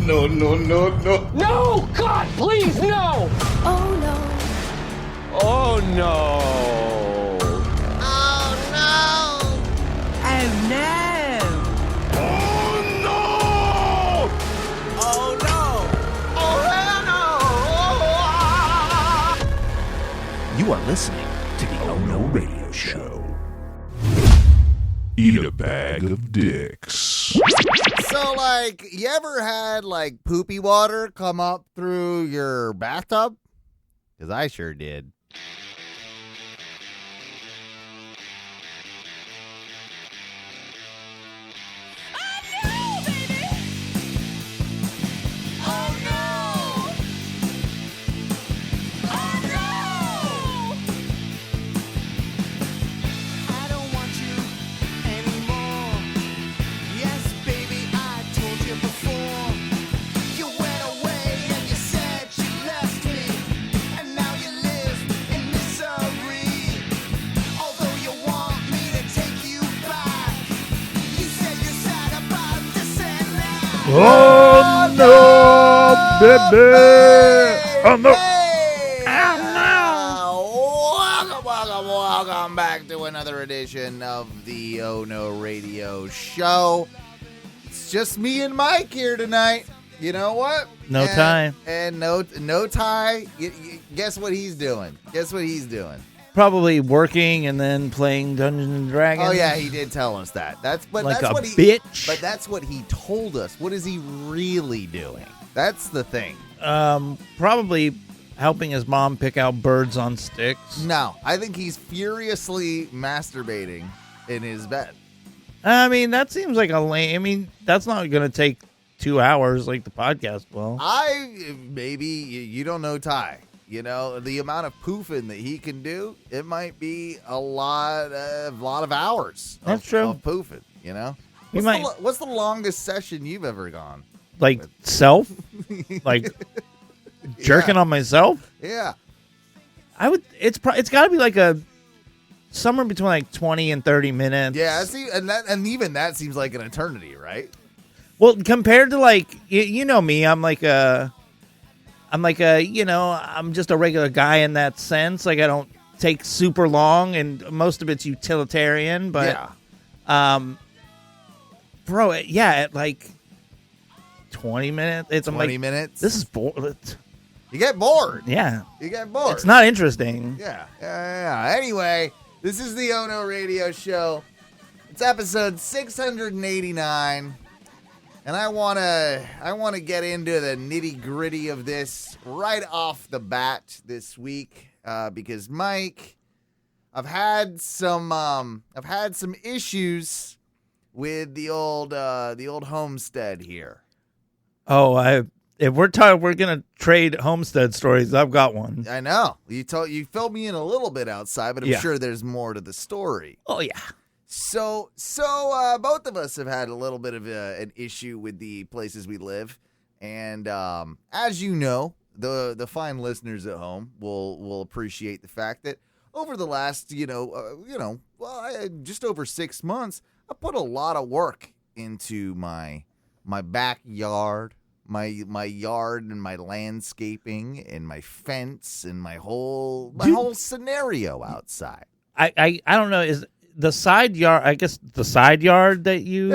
No, no, no, no. No! God, please, no! Oh no. Oh, no. Oh no. Oh no! Oh, no! Oh no. Oh hell no. You are listening to the Oh No Radio Show. Eat a bag of dicks. So, like, you ever had, like, poopy water come up through your bathtub? Because I sure did. Oh no, baby! Oh no! Welcome back to another edition of the Oh No Radio Show. It's just me and Mike here tonight. You know what? No Ty. And no Ty. Guess what he's doing? Guess what he's doing? Probably working and then playing Dungeons and Dragons. Oh yeah, he did tell us that. That's like that's a what he, bitch. But that's what he told us. What is he really doing? That's the thing. Probably helping his mom pick out birds on sticks. No, I think he's furiously masturbating in his bed. I mean, that seems like a lame. I mean, that's not going to take 2 hours like the podcast will. Maybe you don't know Ty. You know, the amount of poofing that he can do, it might be a lot of hours. That's true. Of poofing, you know? What's the longest session you've ever gone? Like self? Like jerking on myself? Yeah. I would. It's got to be like a somewhere between like 20 and 30 minutes. Yeah, see, and even that seems like an eternity, right? Well, compared to like you know me, I'm just a regular guy in that sense. Like I don't take super long, and most of it's utilitarian. But bro, at like 20 minutes, it's 20 minutes. This is boring. You get bored. Yeah, you get bored. It's not interesting. Yeah. Anyway, this is the Oh No Radio Show. It's episode 689. And I wanna get into the nitty-gritty of this right off the bat this week because Mike, I've had some issues with the old homestead here. Oh, if we're gonna trade homestead stories, I've got one. I know you filled me in a little bit outside, but I'm sure there's more to the story. Oh yeah. So both of us have had a little bit of an issue with the places we live, and as you know, the fine listeners at home will appreciate the fact that over the last just over 6 months, I put a lot of work into my backyard, my yard, and my landscaping, and my fence, and my whole scenario outside. I don't know, is the side yard, I guess the side yard that you...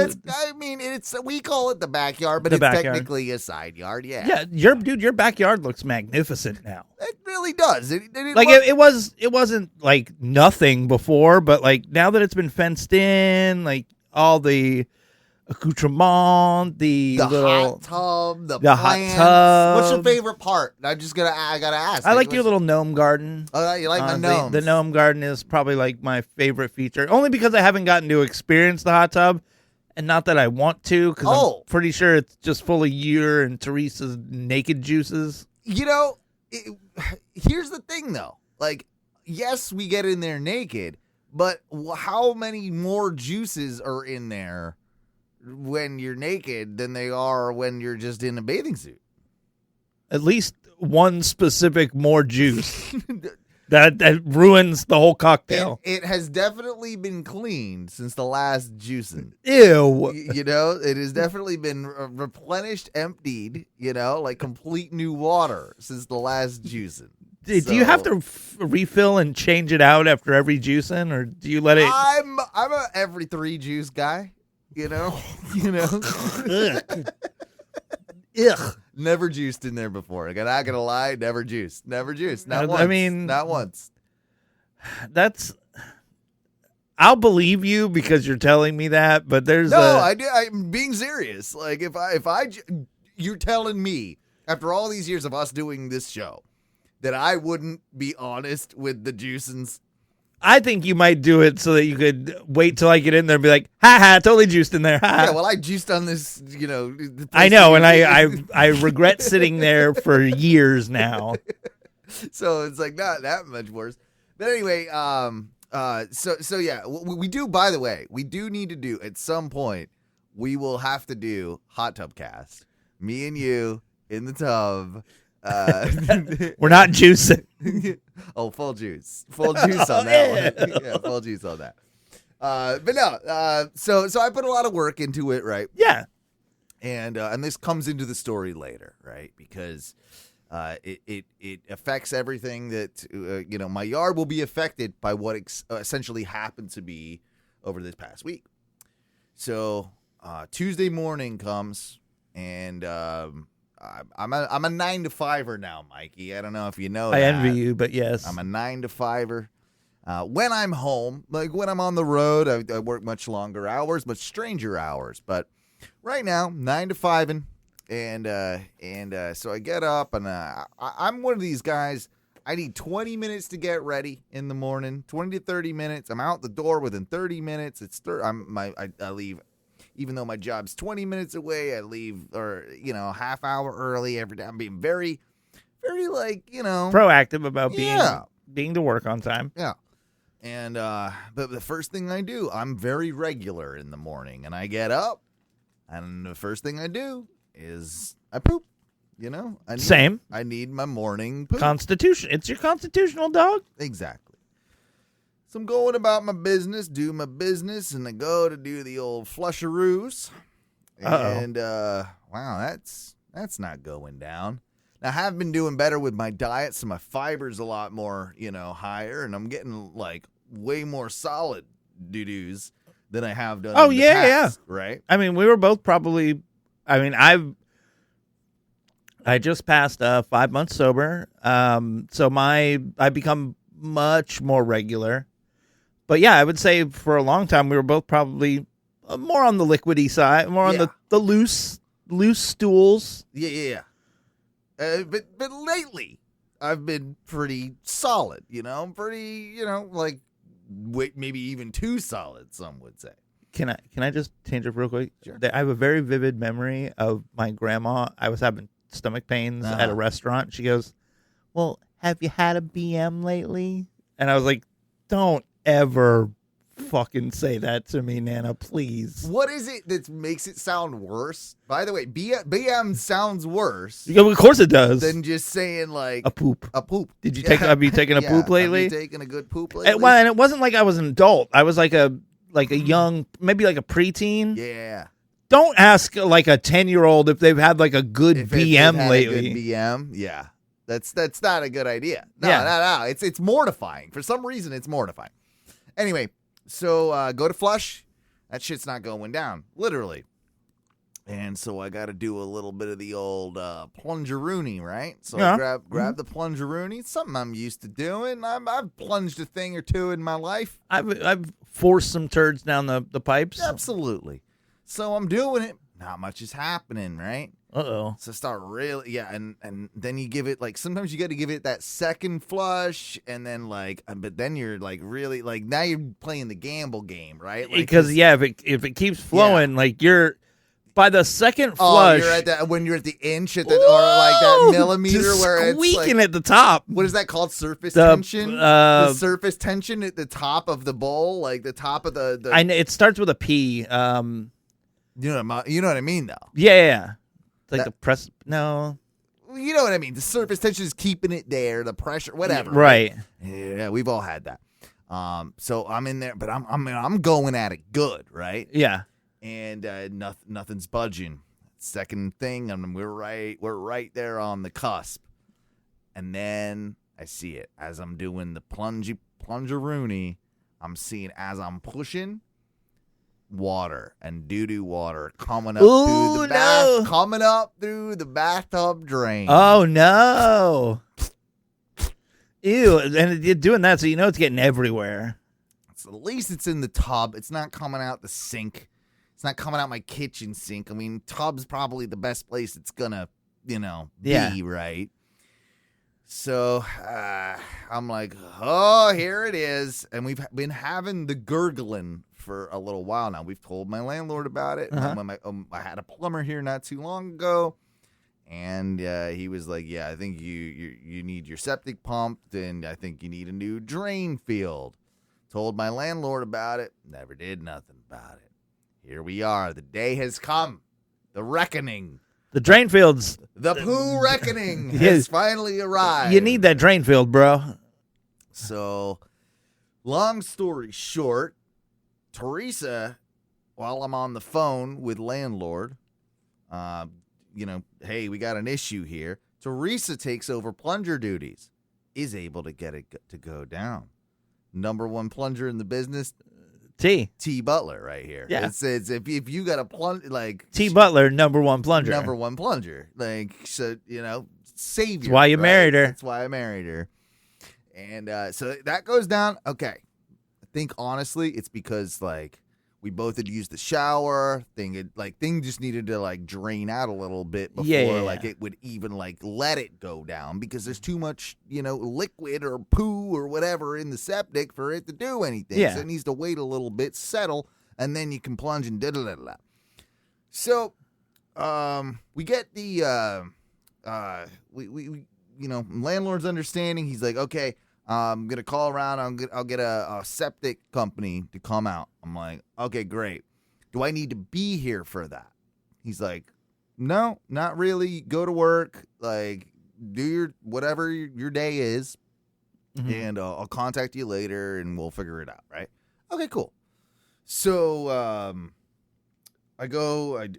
we call it the backyard, but technically a side yard, yeah. Yeah, your backyard looks magnificent now. It really does. It wasn't like nothing before, but like now that it's been fenced in, like all the accoutrement, the little hot tub, the hot plants. tub. What's your favorite part? I gotta ask. I like your little gnome garden. Oh, you like my gnomes? The gnome garden is probably like my favorite feature, only because I haven't gotten to experience the hot tub, and not that I want to, because I'm pretty sure it's just full of your and Teresa's naked juices. You know, here's the thing though. Like, yes, we get in there naked, but how many more juices are in there when you're naked than they are when you're just in a bathing suit? At least one specific more juice. That ruins the whole cocktail. It has definitely been cleaned since the last juicing. Ew. You know, it has definitely been replenished, emptied, you know, like complete new water since the last juicing. Do you have to refill and change it out after every juicing, or do you let it? I'm a every 3 juice guy, you know. Ugh. Never juiced in there before. I'm not gonna lie, never juiced. Not once. I mean, not once. I'll believe you because you're telling me that, but there's I'm being serious. Like you're telling me after all these years of us doing this show that I wouldn't be honest with the juicings. I think you might do it so that you could wait till I get in there and be like, ha, totally juiced in there. Ha. Yeah, well, I juiced on this, you know. I know, and I regret sitting there for years now. So it's like not that much worse. But anyway, so yeah, we do, by the way, we do need to do at some point, we will have to do hot tub cast. Me and you in the tub. We're not juicing. Oh, full juice on that one. Yeah, full juice on that. But no, so I put a lot of work into it, right? Yeah, and this comes into the story later, right? Because it affects everything that you know. My yard will be affected by what essentially happened to be over this past week. So Tuesday morning comes, and I'm a 9-to-5er now, Mikey. I don't know if you know that. I envy you, but yes. I'm a 9-to-5er. When I'm home, like when I'm on the road, I work much longer hours, much stranger hours. But right now, 9-to-5ing, and so I get up, and I'm one of these guys. I need 20 minutes to get ready in the morning, 20 to 30 minutes. I'm out the door within 30 minutes. I leave. Even though my job's 20 minutes away, I leave, or, you know, a half hour early every day. I'm being very, very, like, you know. Proactive about being to work on time. Yeah. And, but the first thing I do, I'm very regular in the morning. And I get up, and the first thing I do is I poop, you know. Same. I need my morning poop. Constitution. It's your constitutional dog. Exactly. So I'm going about my business, do my business, and I go to do the old flusheroos. And, wow, that's not going down. Now, I have been doing better with my diet, so my fiber's a lot more, you know, higher, and I'm getting, like, way more solid doo-doos than I have done in the past, right? I mean, we were both probably, I mean, I just passed 5 months sober, so I've become much more regular. But yeah, I would say for a long time we were both probably more on the liquidy side, more on the loose stools. Yeah. But lately I've been pretty solid, you know, like maybe even too solid, some would say. Can I just change it real quick? Sure. I have a very vivid memory of my grandma. I was having stomach pains at a restaurant. She goes, "Well, have you had a BM lately?" And I was like, "Don't ever fucking say that to me, Nana, please." What is it that makes it sound worse? By the way, BM sounds worse. Yeah, of course it does. Than just saying like a poop. Did you have you taken a poop lately? Have you taken a good poop lately? And it wasn't like I was an adult. I was like a young, maybe like a preteen. Yeah. Don't ask like a 10-year-old if they've had like a good BM lately. A good BM, yeah. That's not a good idea. No. It's mortifying. For some reason, it's mortifying. Anyway, so go to flush. That shit's not going down, literally. And so I got to do a little bit of the old plungeroonie, right? So I grab the plungeroonie. It's something I'm used to doing. I've plunged a thing or two in my life. I've forced some turds down the pipes. Absolutely. So I'm doing it. Not much is happening, right? Uh-oh. So start really, and then you give it, like, sometimes you got to give it that second flush, and then, like, but then you're, like, really, like, now you're playing the gamble game, right? Like, because, if it keeps flowing, like, you're, by the second flush. You're at that, when you're at the inch, or like that millimeter where it's, squeaking like, at the top. What is that called? Surface tension? The surface tension at the top of the bowl, like, the top of the... I know, it starts with a P. You know what I mean, though? Yeah. Like the press, no. you know what I mean. The surface tension is keeping it there, the pressure, whatever. Right. Yeah, we've all had that. So I'm in there, but I'm going at it good, right? Yeah. And nothing's budging. Second thing, and we're right there on the cusp. And then I see it as I'm doing the plungeroonie. I'm seeing as I'm pushing, water and doo-doo water coming up coming up through the bathtub drain. Oh no. Ew, and you're doing that so you know it's getting everywhere. So at least it's in the tub. It's not coming out the sink. It's not coming out my kitchen sink. I mean, tub's probably the best place it's gonna, be, right? So I'm like, oh, here it is. And we've been having the gurgling for a little while now. We've told my landlord about it. I had a plumber here not too long ago. And he was like, yeah, I think you need your septic pumped, and I think you need a new drain field. Told my landlord about it. Never did nothing about it. Here we are. The day has come. The reckoning. The drain fields. The poo reckoning has finally arrived. You need that drain field, bro. So, long story short, Teresa, while I'm on the phone with landlord, hey, we got an issue here. Teresa takes over plunger duties, is able to get it to go down. Number one plunger in the business, T Butler right here. Yeah. It's if you got a plunge like T Butler, number one plunger. Number one plunger. Like, so, savior. That's why you married her. That's why I married her. And so that goes down. Okay. I think honestly it's because we both had used the shower. Thing just needed to drain out a little bit before it would even let it go down, because there's too much liquid or poo or whatever in the septic for it to do anything. Yeah. So it needs to wait a little bit, settle, and then you can plunge and da-da-da-da. So we get the landlord's understanding. He's like, okay, I'm going to call around. I'll get a septic company to come out. I'm like, okay, great. Do I need to be here for that? He's like, no, not really. Go to work. Do whatever your day is. Mm-hmm. And I'll contact you later and we'll figure it out, right? Okay, cool. So I go, I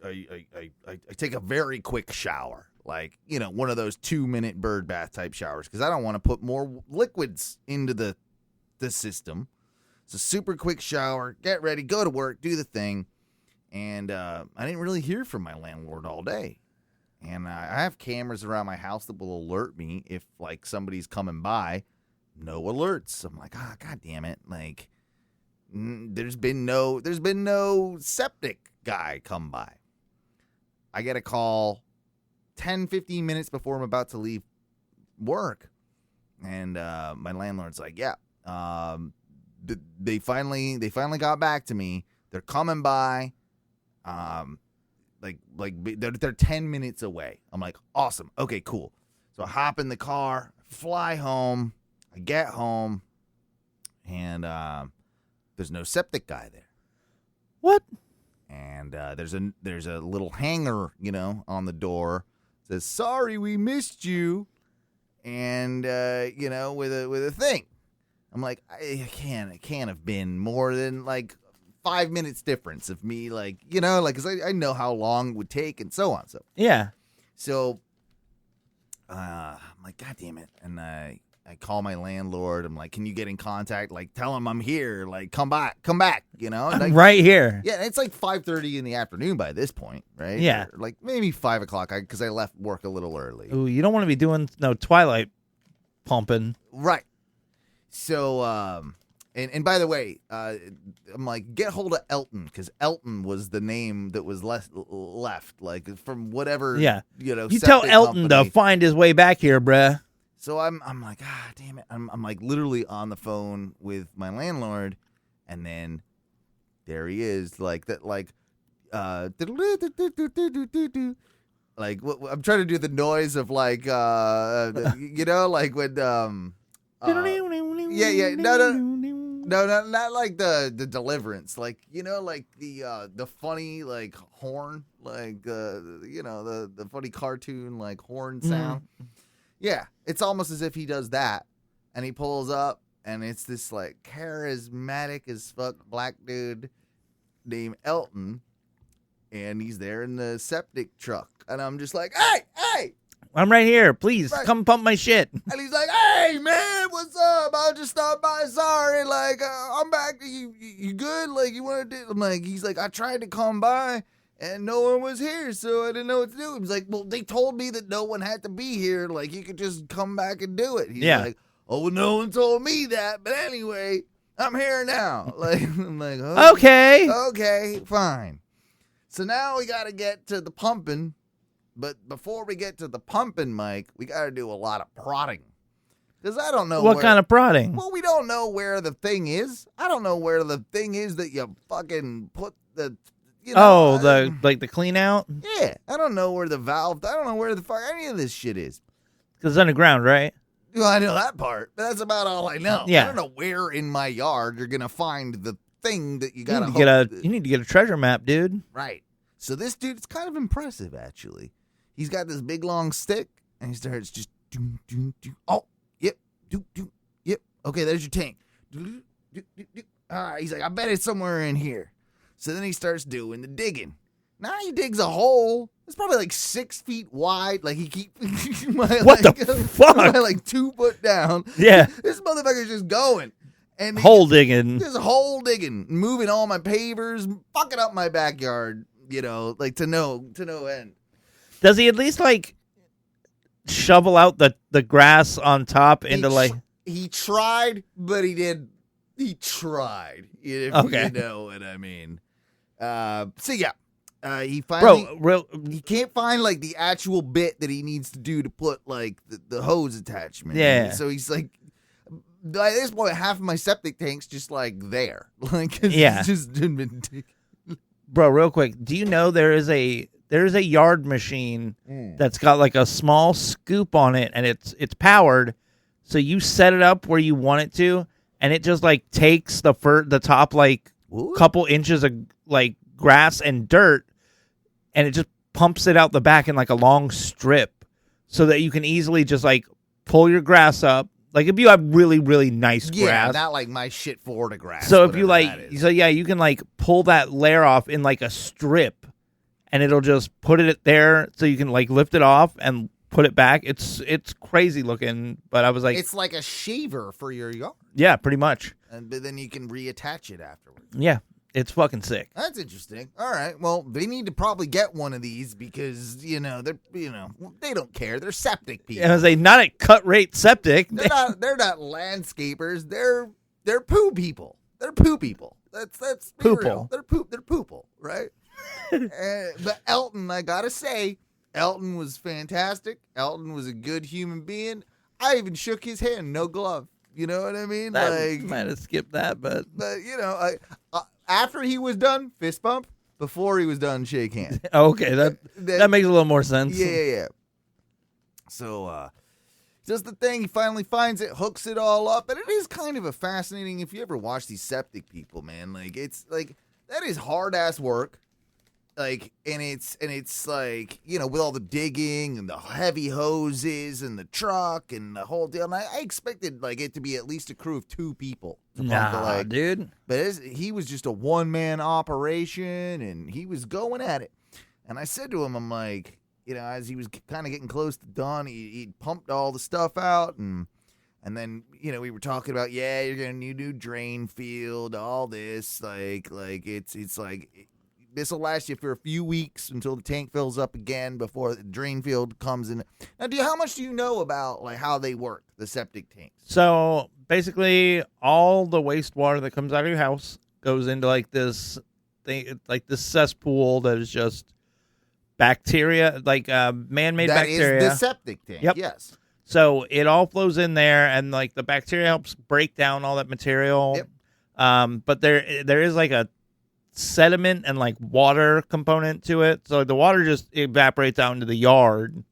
take a very quick shower. One of those 2-minute bird bath type showers, because I don't want to put more liquids into the system. It's a super quick shower, get ready, go to work, do the thing. And I didn't really hear from my landlord all day. And I have cameras around my house that will alert me if somebody's coming by. No alerts. I'm like, God damn it. There's been no septic guy come by. I get a call 10-15 minutes before I'm about to leave work, and my landlord's like, yeah, they finally got back to me. They're coming by, they're 10 minutes away. I'm like, awesome, okay, cool. So I hop in the car, fly home. I get home, and there's no septic guy there. What? And there's a little hanger, on the door. Says, sorry, we missed you, and with a thing. I'm like, it can't have been more than 5 minutes difference of me, because I know how long it would take and so on. So yeah. So I'm like, God damn it, and I call my landlord. I'm like, can you get in contact? Tell him I'm here. Come back. I'm right here. Yeah, it's 5:30 in the afternoon by this point, right? Yeah. Or maybe 5 o'clock because I left work a little early. Ooh, you don't want to be doing no Twilight pumping. Right. So, and by the way, I'm like, get hold of Elton, because Elton was the name that was left, from whatever. Yeah. You septic tell Elton company. to find his way back here, bruh. So I'm like, damn it. I'm literally on the phone with my landlord, and then there he is, I'm trying to do the noise of when yeah, no. No, not like the Deliverance, like like the funny like horn, like the funny cartoon like horn sound. Yeah, it's almost as if he does that, and he pulls up, and it's this like charismatic as fuck black dude named Elton, and he's there in the septic truck, and I'm just like, hey. I'm right here. Please Right. come pump my shit. And he's like, hey, man, what's up? I just stopped by. Sorry. Like, I'm back. You good? Like, you want to do? I'm like, he's like, I tried to come by and no one was here, so I didn't know what to do. He's like, well, they told me that no one had to be here. Like, you could just come back and do it. He's like, oh, well, no one told me that. But anyway, I'm here now. Like, I'm like, okay, fine. So now we got to get to the pumping. But before we get to the pumping, Mike, we got to do a lot of prodding. Because I don't know what kind of prodding? Well, we don't know where the thing is. I don't know where the thing is that you fucking put the... the clean out? Yeah. I don't know where the valve... I don't know where the fuck any of this shit is. Because it's underground, right? Well, I know that part. But that's about all I know. Yeah. I don't know where in my yard you're going to find the thing that you got to... You need to get a treasure map, dude. Right. So this dude, it's kind of impressive, actually. He's got this big long stick, and he starts just do. Oh, yep, do. Yep. Okay, there's your tank. Do. All right, he's like, I bet it's somewhere in here. So then he starts doing the digging. Now he digs a hole. It's probably like 6 feet wide. Like he keeps what the fuck? Like 2 foot down. Yeah. This motherfucker's just going. And hole digging. Just hole digging, moving all my pavers, fucking up my backyard. Like to no end. Does he at least like shovel out the grass on top into He tried, but he did. He tried. If okay. You know what I mean. So yeah, he finally. He can't find like the actual bit that he needs to do to put like the hose attachment. Yeah. So he's like, by this point, half of my septic tank's just like there. Like yeah. It's just been. Bro, real quick, do you know there is a yard machine that's got like a small scoop on it, and it's powered, so you set it up where you want it to, and it just like takes the top like couple inches of like grass and dirt, and it just pumps it out the back in like a long strip, so that you can easily just like pull your grass up. Like if you have really, really nice grass. Yeah, not like my shit Florida grass. So if you you can like pull that layer off in like a strip, and it'll just put it there so you can like lift it off and put it back. It's crazy looking, but I was like... It's like a shaver for your yard. Yeah, pretty much. But then you can reattach it afterwards. Yeah, it's fucking sick. That's interesting. All right, well, they need to probably get one of these because, they don't care. They're septic people. And I was like, not at cut rate septic. They're not landscapers. They're poo people. They're poo people. That's real. They're poople, right? But Elton, I gotta say, Elton was fantastic. Elton was a good human being. I even shook his hand, no glove. You know what I mean? Might have skipped that, but after he was done, fist bump. Before he was done, shake hand. Okay, that makes a little more sense. Yeah. So, does the thing. He finally finds it, hooks it all up, and it is kind of a fascinating. If you ever watch these septic people, man, like it's like that is hard ass work. Like, and it's like, with all the digging and the heavy hoses and the truck and the whole deal. And I expected like it to be at least a crew of 2 people. Nah, dude. But he was just a one-man operation, and he was going at it. And I said to him, I'm like, as he was kind of getting close to done, he pumped all the stuff out, and then, we were talking about, you're going to need a new drain field, all this, like it's like... This will last you for a few weeks until the tank fills up again before the drain field comes in. Now, how much do you know about like how they work, the septic tanks? So basically, all the wastewater that comes out of your house goes into like this thing, like this cesspool that is just bacteria, like man-made bacteria. That is the septic tank. Yep. Yes. So it all flows in there, and like the bacteria helps break down all that material. Yep. But there is like a sediment and like water component to it, so the water just evaporates out into the yard.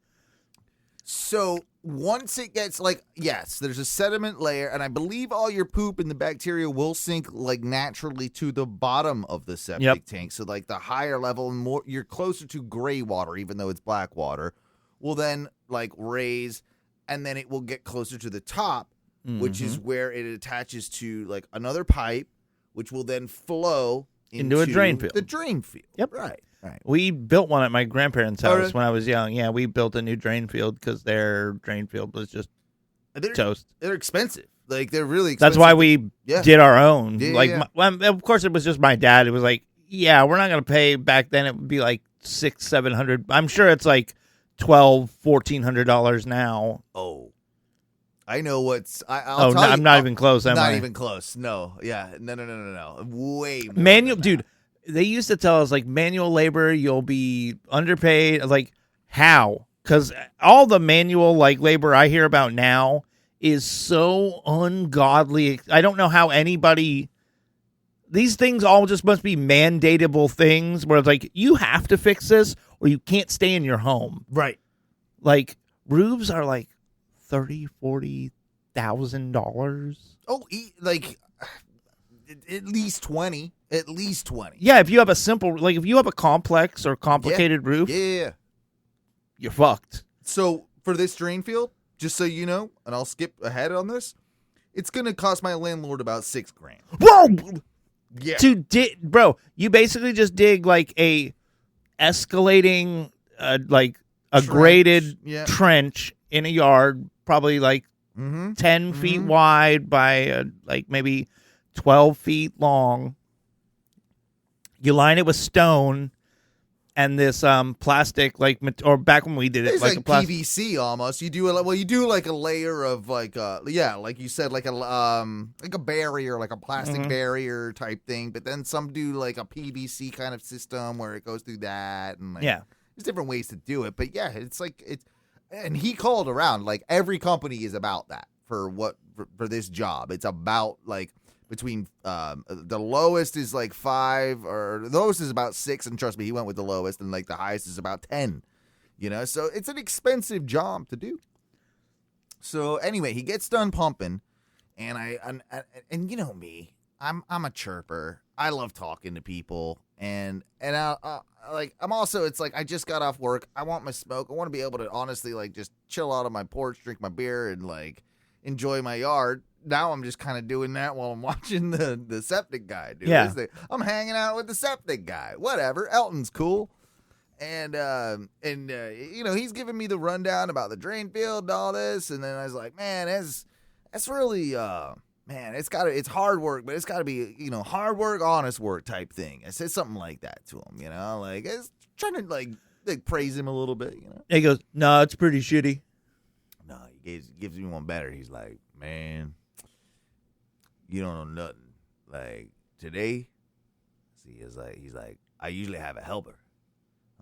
So once it gets like, yes, there's a sediment layer, and I believe all your poop and the bacteria will sink like naturally to the bottom of the septic tank. So like the higher level and more, you're closer to gray water, even though it's black water, will then like raise, and then it will get closer to the top, which is where it attaches to like another pipe, which will then flow into a drain field. The drain field. Yep. Right. We built one at my grandparents' house when I was young. Yeah, we built a new drain field because their drain field was just toast. They're expensive. Like, they're really expensive. That's why we did our own. Yeah. Of course, it was just my dad. It was like, yeah, we're not going to pay. Back then, it would be like $600-700. I'm sure it's like $1,200-1,400 now. Oh. I know what's. I'll tell you. I'm not even close. Not even close. No. Yeah. No. Way more. Manual, dude. They used to tell us like manual labor, you'll be underpaid. Like how? Because all the manual like labor I hear about now is so ungodly. I don't know how anybody. These things all just must be mandatable things where it's like you have to fix this or you can't stay in your home. Right. Like roofs are like $30,000-$40,000. Oh, like at least 20. At least 20. Yeah, if you have a simple, like if you have a complex or complicated roof, you're fucked. So for this drain field, just so you know, and I'll skip ahead on this, it's going to cost my landlord about $6,000. Whoa! Yeah. Bro, you basically just dig like a escalating, like a graded trench in a yard, probably like 10 feet wide by like maybe 12 feet long. You line it with stone and this plastic, like, or back when we did it, it's like a plastic PVC almost. You do like a layer of like like you said, like a barrier, like a plastic barrier type thing. But then some do like a PVC kind of system where it goes through that, and like, there's different ways to do it. But yeah, it's like it's. And he called around, like every company is about that for this job. It's about like. Between the lowest is like 5, or the lowest is about 6, and trust me, he went with the lowest, and like the highest is about 10. You know, so it's an expensive job to do. So anyway, he gets done pumping, and and you know me, I'm a chirper. I love talking to people, and I'm also, it's like I just got off work. I want my smoke. I want to be able to honestly like just chill out on my porch, drink my beer, and like enjoy my yard. Now I'm just kind of doing that while I'm watching the septic guy do his thing. I'm hanging out with the septic guy. Whatever. Elton's cool. And you know, he's giving me the rundown about the drain field and all this. And then I was like, man, that's really, man, it's hard work, but it's got to be, you know, hard work, honest work type thing. I said something like that to him, you know, like I was trying to like praise him a little bit, you know. He goes, no, it's pretty shitty. No, he gives me one better. He's like, man, you don't know nothing. Like today, he's like, I usually have a helper.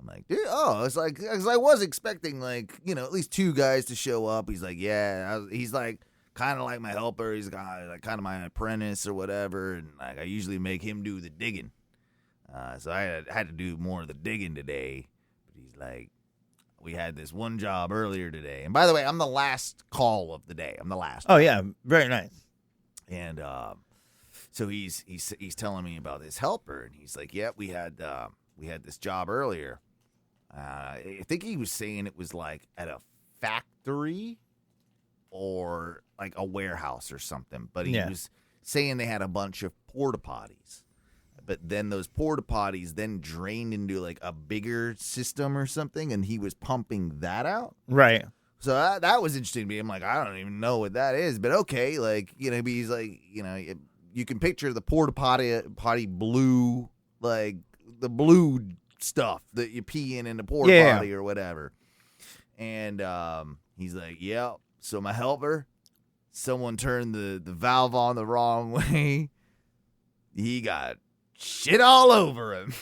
I'm like, dude, it's like, because I was expecting like, you know, at least 2 guys to show up. He's like, he's like kind of like my helper. He's kind of my apprentice or whatever, and like I usually make him do the digging. So I had to do more of the digging today. But he's like, we had this one job earlier today, and by the way, I'm the last call of the day. I'm the last. Oh yeah, very nice. And so he's telling me about this helper, and he's like, yeah, we had this job earlier. I think he was saying it was like at a factory or like a warehouse or something, but he was saying they had a bunch of porta potties, but then those porta potties then drained into like a bigger system or something, and he was pumping that out. Right. So that was interesting to me. I'm like, I don't even know what that is, but okay, like, you know, he's like, you know, you can picture the porta potty blue, like the blue stuff that you pee in the porta potty or whatever. And he's like, yeah. So my helper, someone turned the valve on the wrong way. He got shit all over him.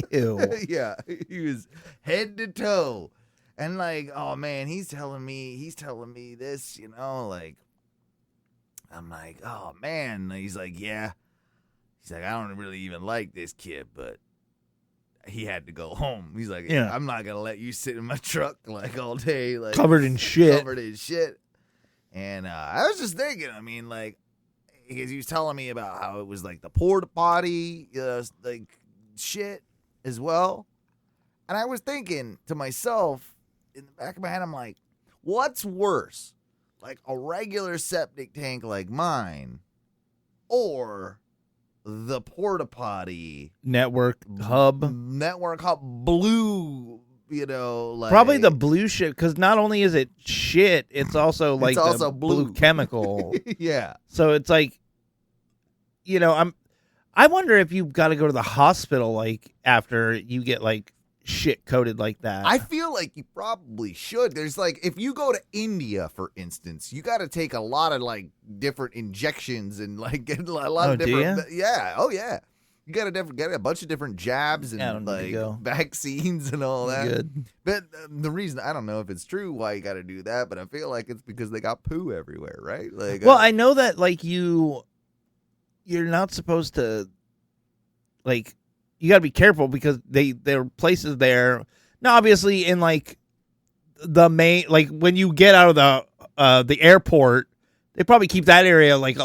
Ew. Yeah, he was head to toe. And like, oh man, he's telling me this, you know, like, I'm like, oh man. He's like, yeah. He's like, I don't really even like this kid, but he had to go home. He's like, Yeah. I'm not gonna let you sit in my truck like all day, like Covered in shit. Covered in shit. And I was just thinking, I mean, like, because he was telling me about how it was like the porta potty, like shit as well. And I was thinking to myself, in the back of my head, I'm like, what's worse? Like a regular septic tank like mine, or the porta potty Network hub. blue, like Probably the blue shit, because not only is it shit, it's also like It's also the blue. chemical. yeah. So it's like, I wonder if you've got to go to the hospital like after you get like shit coated like that. I feel like you probably should. There's like, if you go to India, for instance, you got to take a lot of like different injections and like get a lot of do different. ya? Yeah. Oh yeah. You got to get a bunch of different jabs and Yeah, I don't need to like go. vaccines and all that. Good. But the reason, I don't know if it's true why you got to do that, but I feel like it's because they got poo everywhere, right? Like, Well, I know that like you're not supposed to, like, you got to be careful because there are places there. Now, obviously, in like the main, like when you get out of the airport, they probably keep that area like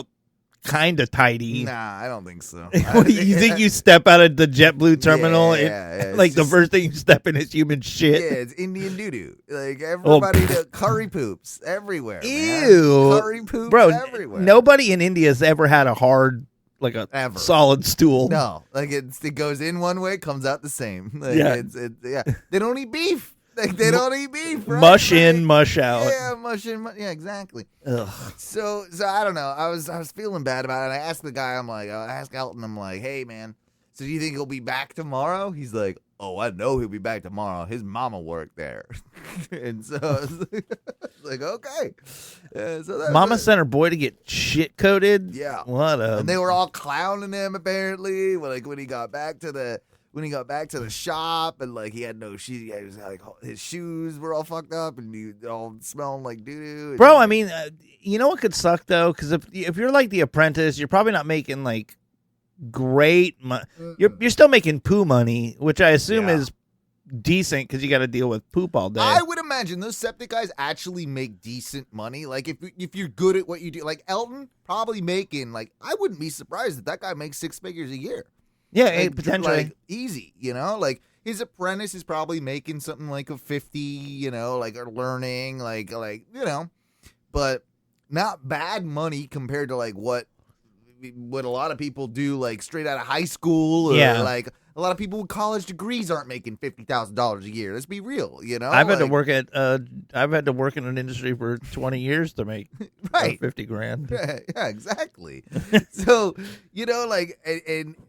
kind of tidy. Nah, I don't think so. What do you think? You step out of the JetBlue terminal, Yeah, and, like the first thing you step in is human shit. Yeah, it's Indian doo-doo. Like, everybody curry poops everywhere, man. Ew. Curry poops Bro, everywhere. nobody in India has ever had a hard, like a Ever. solid stool. No, like it goes in one way, comes out the same. Like, Yeah. yeah. They don't eat beef. Like, they don't eat beef, right? Mush in, Right? mush out. Yeah, mush in, yeah, exactly. Ugh. So I don't know. I was feeling bad about it. I asked the guy, I asked Elton, I'm like, hey man, so do you think he'll be back tomorrow? He's like, oh, I know he'll be back tomorrow. His mama worked there. And so I was like, okay. Yeah, so that Mama sent her boy to get shit coated. Yeah. What a. and they were all clowning him apparently. Like when he got back to the shop, and like he had no shoes, he was like his shoes were all fucked up and he all smelling like doo doo. Bro, I mean, you know what could suck though? Because if you're like The Apprentice, you're probably not making like great money. You're still making poo money, which I assume Yeah. is decent because you got to deal with poop all day. I would imagine those septic guys actually make decent money. Like if you're good at what you do, like Elton probably making, like, I wouldn't be surprised if that guy makes 6 figures a year. Yeah, Like, potentially. like, easy, like his apprentice is probably making something like a 50, like, or learning, like, but not bad money compared to like what a lot of people do, like straight out of high school, or Yeah. like a lot of people with college degrees aren't making $50,000 a year. Let's be real, I've had to like- work in an industry for 20 years to make Right. 50 grand. Yeah, exactly. So, like,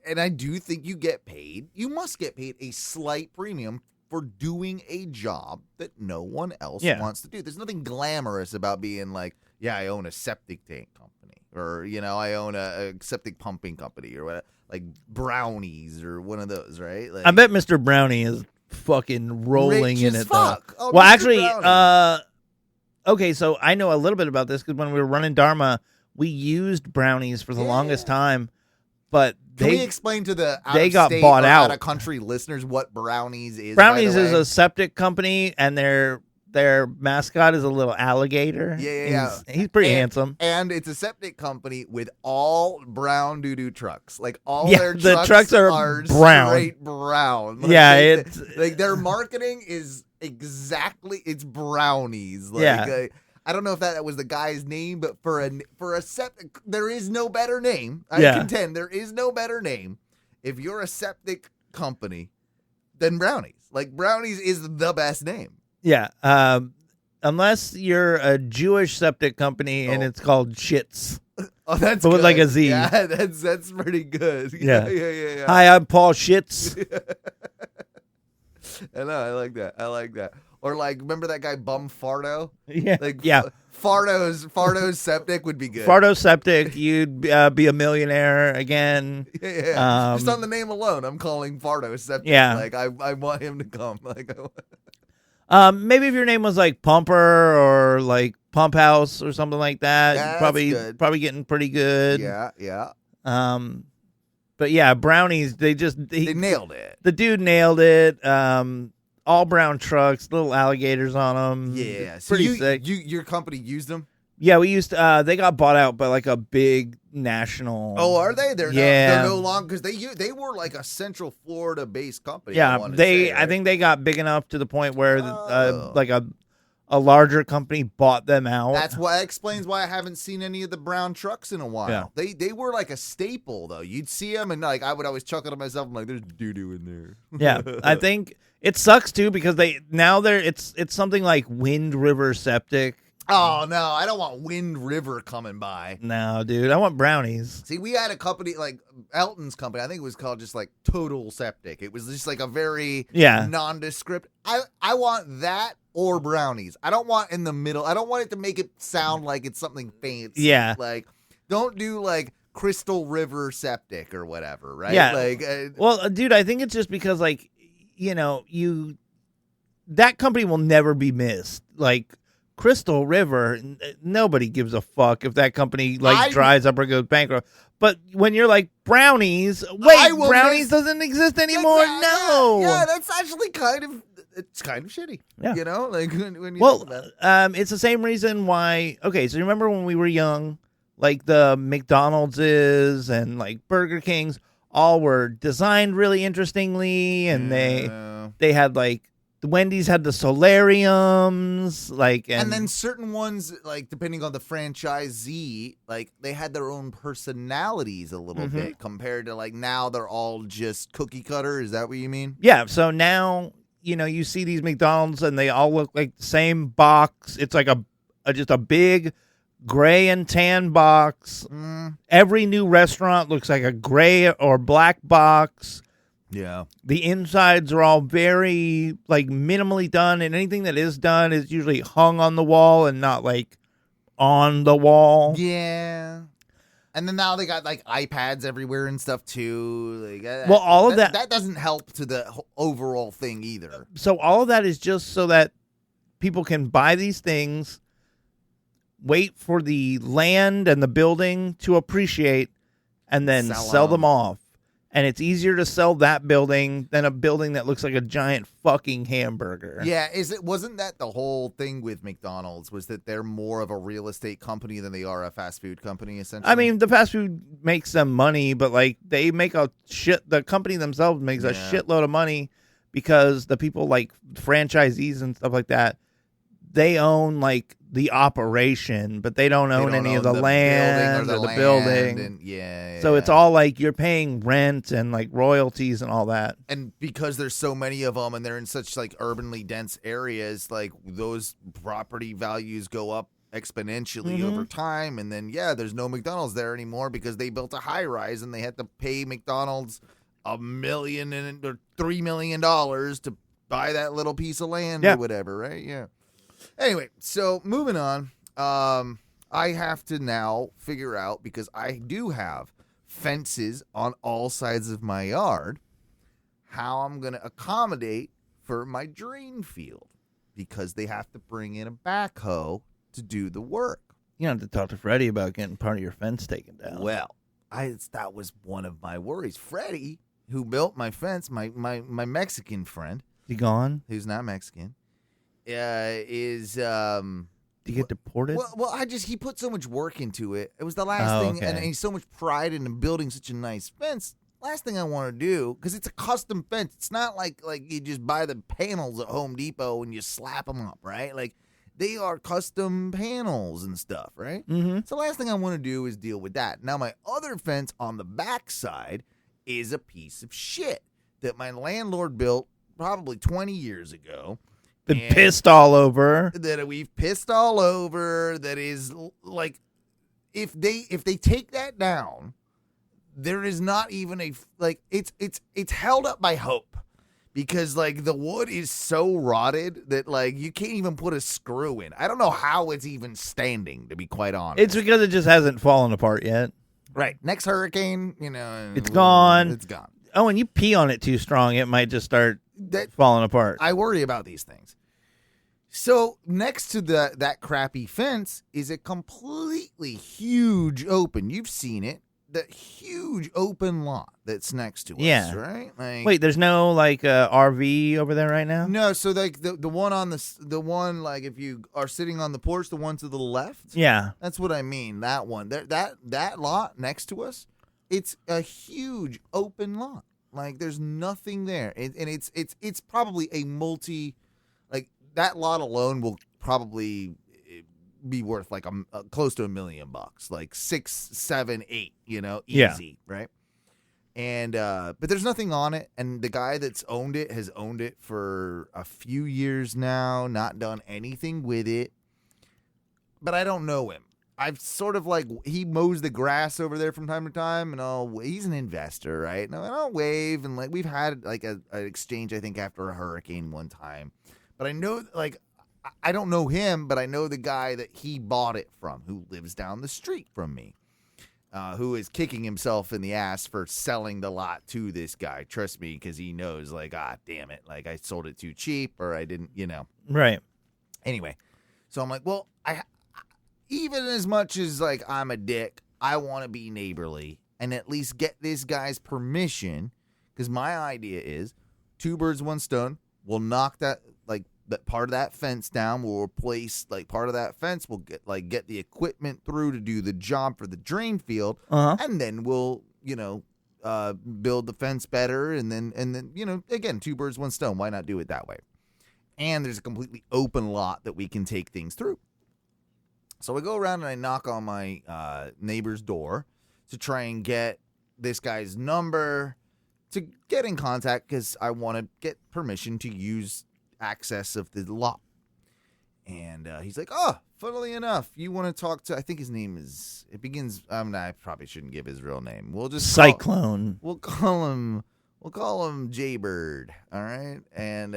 and I do think you must get paid a slight premium for doing a job that no one else Yeah. wants to do. There's nothing glamorous about being like, yeah, I own a septic tank company, or, I own a septic pumping company, or whatever, like Brownies or one of those, right? Like, I bet Mr. Brownie is fucking rolling rich in as it. fuck. Though. Oh, Well, Mr. actually, Brownie. okay, so I know a little bit about this because when we were running Dharma, we used Brownies for the longest time, but Can we they explain to the they got out-of-state bought or out. out-of-country listeners what Brownies is? Brownies by the is way? a septic company, and their mascot is a little alligator. Yeah. He's pretty And- handsome. And it's a septic company with all brown doo-doo trucks. Like, all Yeah, their the trucks, trucks are brown. straight brown. Like, Yeah, it's it's- like their marketing is exactly, it's Brownies. Like, Yeah. I don't know if that was the guy's name, but for a septic, there is no better name. I Yeah. contend there is no better name if you're a septic company than Brownies. Like, Brownies is the best name. Yeah. Unless you're a Jewish septic company and Oh. it's called Shits. Oh, that's But with, like, good. a Z. Yeah, that's pretty good. Yeah. Yeah. Hi, I'm Paul Shits. I know. I like that. Or like, remember that guy Bum Fardo? Yeah. Like, Yeah. Fardo's septic would be good. Fardo Septic, you'd be a millionaire again. Yeah. Just on the name alone, I'm calling Fardo septic. Yeah. Like, I want him to come. Like, Maybe if your name was like Pumper or like Pump House or something like that, That's probably good. probably getting pretty good. yeah. Um, But yeah, Brownies, they nailed it. The dude nailed it. All brown trucks, little alligators on them. Yeah, so pretty sick. Your company used them. Yeah, we used. They got bought out by like a big national. Oh, are they? They're no longer because they were like a Central Florida based company. Yeah, right? I think they got big enough to the point where like a larger company bought them out. That explains why I haven't seen any of the brown trucks in a while. Yeah. They were like a staple though. You'd see them and like I would always chuckle to myself. I'm like, there's doo doo in there. Yeah, I think it sucks too because it's something like Wind River Septic. Oh no, I don't want Wind River coming by. No, dude, I want Brownies. See, we had a company like Elton's company. I think it was called just like Total Septic. It was just like a very nondescript. I want that or Brownies. I don't want in the middle. I don't want it to make it sound like it's something fancy. Yeah, like don't do like Crystal River Septic or whatever, right? Yeah. Like, well, dude, I think it's just because like that company will never be missed. Like. Crystal River, nobody gives a fuck if that company dries up or goes bankrupt. But when you're like Brownies, Brownies doesn't exist anymore. No, yeah, that's actually kind of shitty. Yeah, like when you think about it. It's the same reason why. Okay, so remember when we were young, like the McDonald's and like Burger Kings, all were designed really interestingly, and they had like. Wendy's had the solariums, and then certain ones, like depending on the franchisee, like they had their own personalities a little bit compared to like now they're all just cookie cutter. Is that what you mean? Yeah. So now you see these McDonald's and they all look like the same box. It's like just a big gray and tan box. Every new restaurant looks like a gray or black box. Yeah. The insides are all very like minimally done, and anything that is done is usually hung on the wall and not like on the wall. Yeah. And then now they got like iPads everywhere and stuff too. Like, well, all of that doesn't help to the overall thing either. So all of that is just so that people can buy these things, wait for the land and the building to appreciate, and then sell them off. And it's easier to sell that building than a building that looks like a giant fucking hamburger. Yeah, wasn't that the whole thing with McDonald's, was that they're more of a real estate company than they are a fast food company, essentially? I mean, the fast food makes them money, but like they make the company themselves makes a shitload of money because the people like franchisees and stuff like that, they own like the operation, but they don't own any of the land or the building. And, so it's all like you're paying rent and like royalties and all that. And because there's so many of them and they're in such like urbanly dense areas, like those property values go up exponentially over time. And then, there's no McDonald's there anymore because they built a high rise and they had to pay McDonald's $1 million or $3 million to buy that little piece of land or whatever, right? Yeah. Anyway, so moving on, I have to now figure out, because I do have fences on all sides of my yard, how I'm going to accommodate for my drain field, because they have to bring in a backhoe to do the work. You have to talk to Freddie about getting part of your fence taken down. Well, that was one of my worries. Freddie, who built my fence, my Mexican friend. Is he gone? Who's not Mexican. Is Did you get deported? Well, he put so much work into it. It was the last thing, okay. and he's so much pride in building such a nice fence. Last thing I want to do, because it's a custom fence. It's not like you just buy the panels at Home Depot and you slap them up, right? Like they are custom panels and stuff, right? Mm-hmm. So last thing I want to do is deal with that. Now my other fence on the backside is a piece of shit that my landlord built probably 20 years ago. Been pissed all over. That we've pissed all over. That is like, if they take that down, there is not even it's held up by hope, because like the wood is so rotted that like you can't even put a screw in. I don't know how it's even standing, to be quite honest. It's because it just hasn't fallen apart yet. Right. Next hurricane, it's gone. It's gone. Oh, and you pee on it too strong, it might just start falling apart. I worry about these things. So next to that crappy fence is a completely huge open. You've seen it. that huge open lot that's next to us, Yeah. right? Like, Wait, there's no like RV over there right now? no, so like the one on the one, like if you are sitting on the porch, the one to the left, Yeah. that's what I mean. That one, that lot next to us, it's a huge open lot. Like there's nothing there, and it's probably a like that lot alone will probably be worth like close to $1 million, like 6, 7, 8, easy, Yeah. right? And but there's nothing on it, and the guy that's owned it has owned it for a few years now, not done anything with it. But I don't know him. I've sort of like, he mows the grass over there from time to time, and he's an investor, right? And I'll wave, and like we've had like an exchange, I think, after a hurricane one time. But I know, like, I don't know him, but I know the guy that he bought it from, who lives down the street from me, who is kicking himself in the ass for selling the lot to this guy. Trust me, because he knows, like, damn it, like I sold it too cheap, or I didn't, Right. Anyway, so I'm like, well, even as much as like I'm a dick, I want to be neighborly and at least get this guy's permission, because my idea is 2 birds, 1 stone. We'll knock that part of that fence down. We'll replace like part of that fence. We'll get the equipment through to do the job for the drain field, and then we'll build the fence better, and then again, 2 birds, 1 stone. Why not do it that way? And there's a completely open lot that we can take things through. So I go around and I knock on my neighbor's door to try and get this guy's number to get in contact, because I want to get permission to use access of the lot. And he's like, oh, funnily enough, you want to talk to, I think his name is, it begins, I probably shouldn't give his real name. We'll just Cyclone. We'll call him Jaybird, all right? And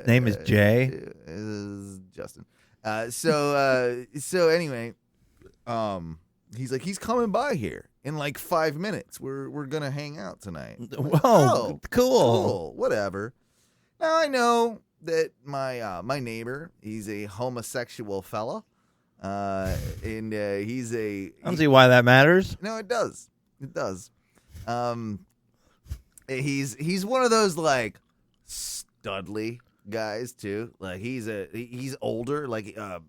Name is Jay. Is Justin. So anyway, he's like, he's coming by here in like 5 minutes. We're gonna hang out tonight. Whoa, Oh, cool. Whatever. Now I know that my neighbor, he's a homosexual fella, and he's a. I don't see why that matters. No, it does. It does. He's one of those like studly guys too. Like he's older, like kind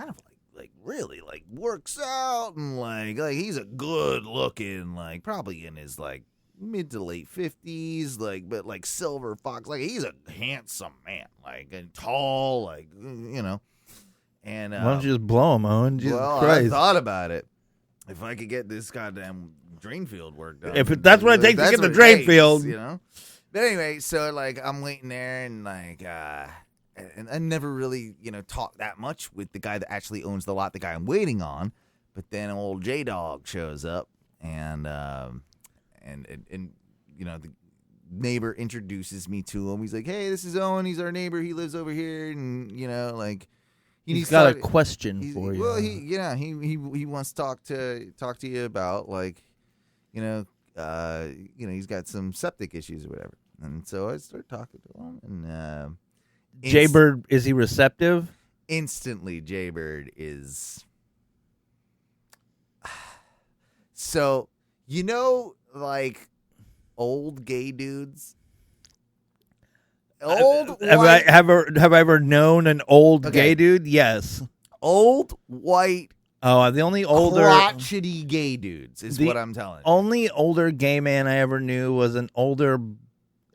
of like really like works out, and like he's a good looking, like probably in his like mid to late 50s, like, but like silver fox, like he's a handsome man, like, and tall, like, And Why don't you just blow him, Owen? Jesus Christ. I thought about it. If I could get this goddamn drain field work done, If that's what it takes to get the drain field, But anyway, so like I'm waiting there, and like and I never really talk that much with the guy that actually owns the lot, the guy I'm waiting on. But then old J Dog shows up, and the neighbor introduces me to him. He's like, "Hey, this is Owen. He's our neighbor. He lives over here, and like." He's got a question for you. Well, he wants to talk to you about like, he's got some septic issues or whatever. And so I start talking to him, and Jaybird, is he receptive? Instantly, Jaybird is. So like old gay dudes. Old have white, I ever known an old Okay. gay dude? Yes. old white Oh, the only older crotchety gay dudes is The what I'm telling you. only older gay man I ever knew was an older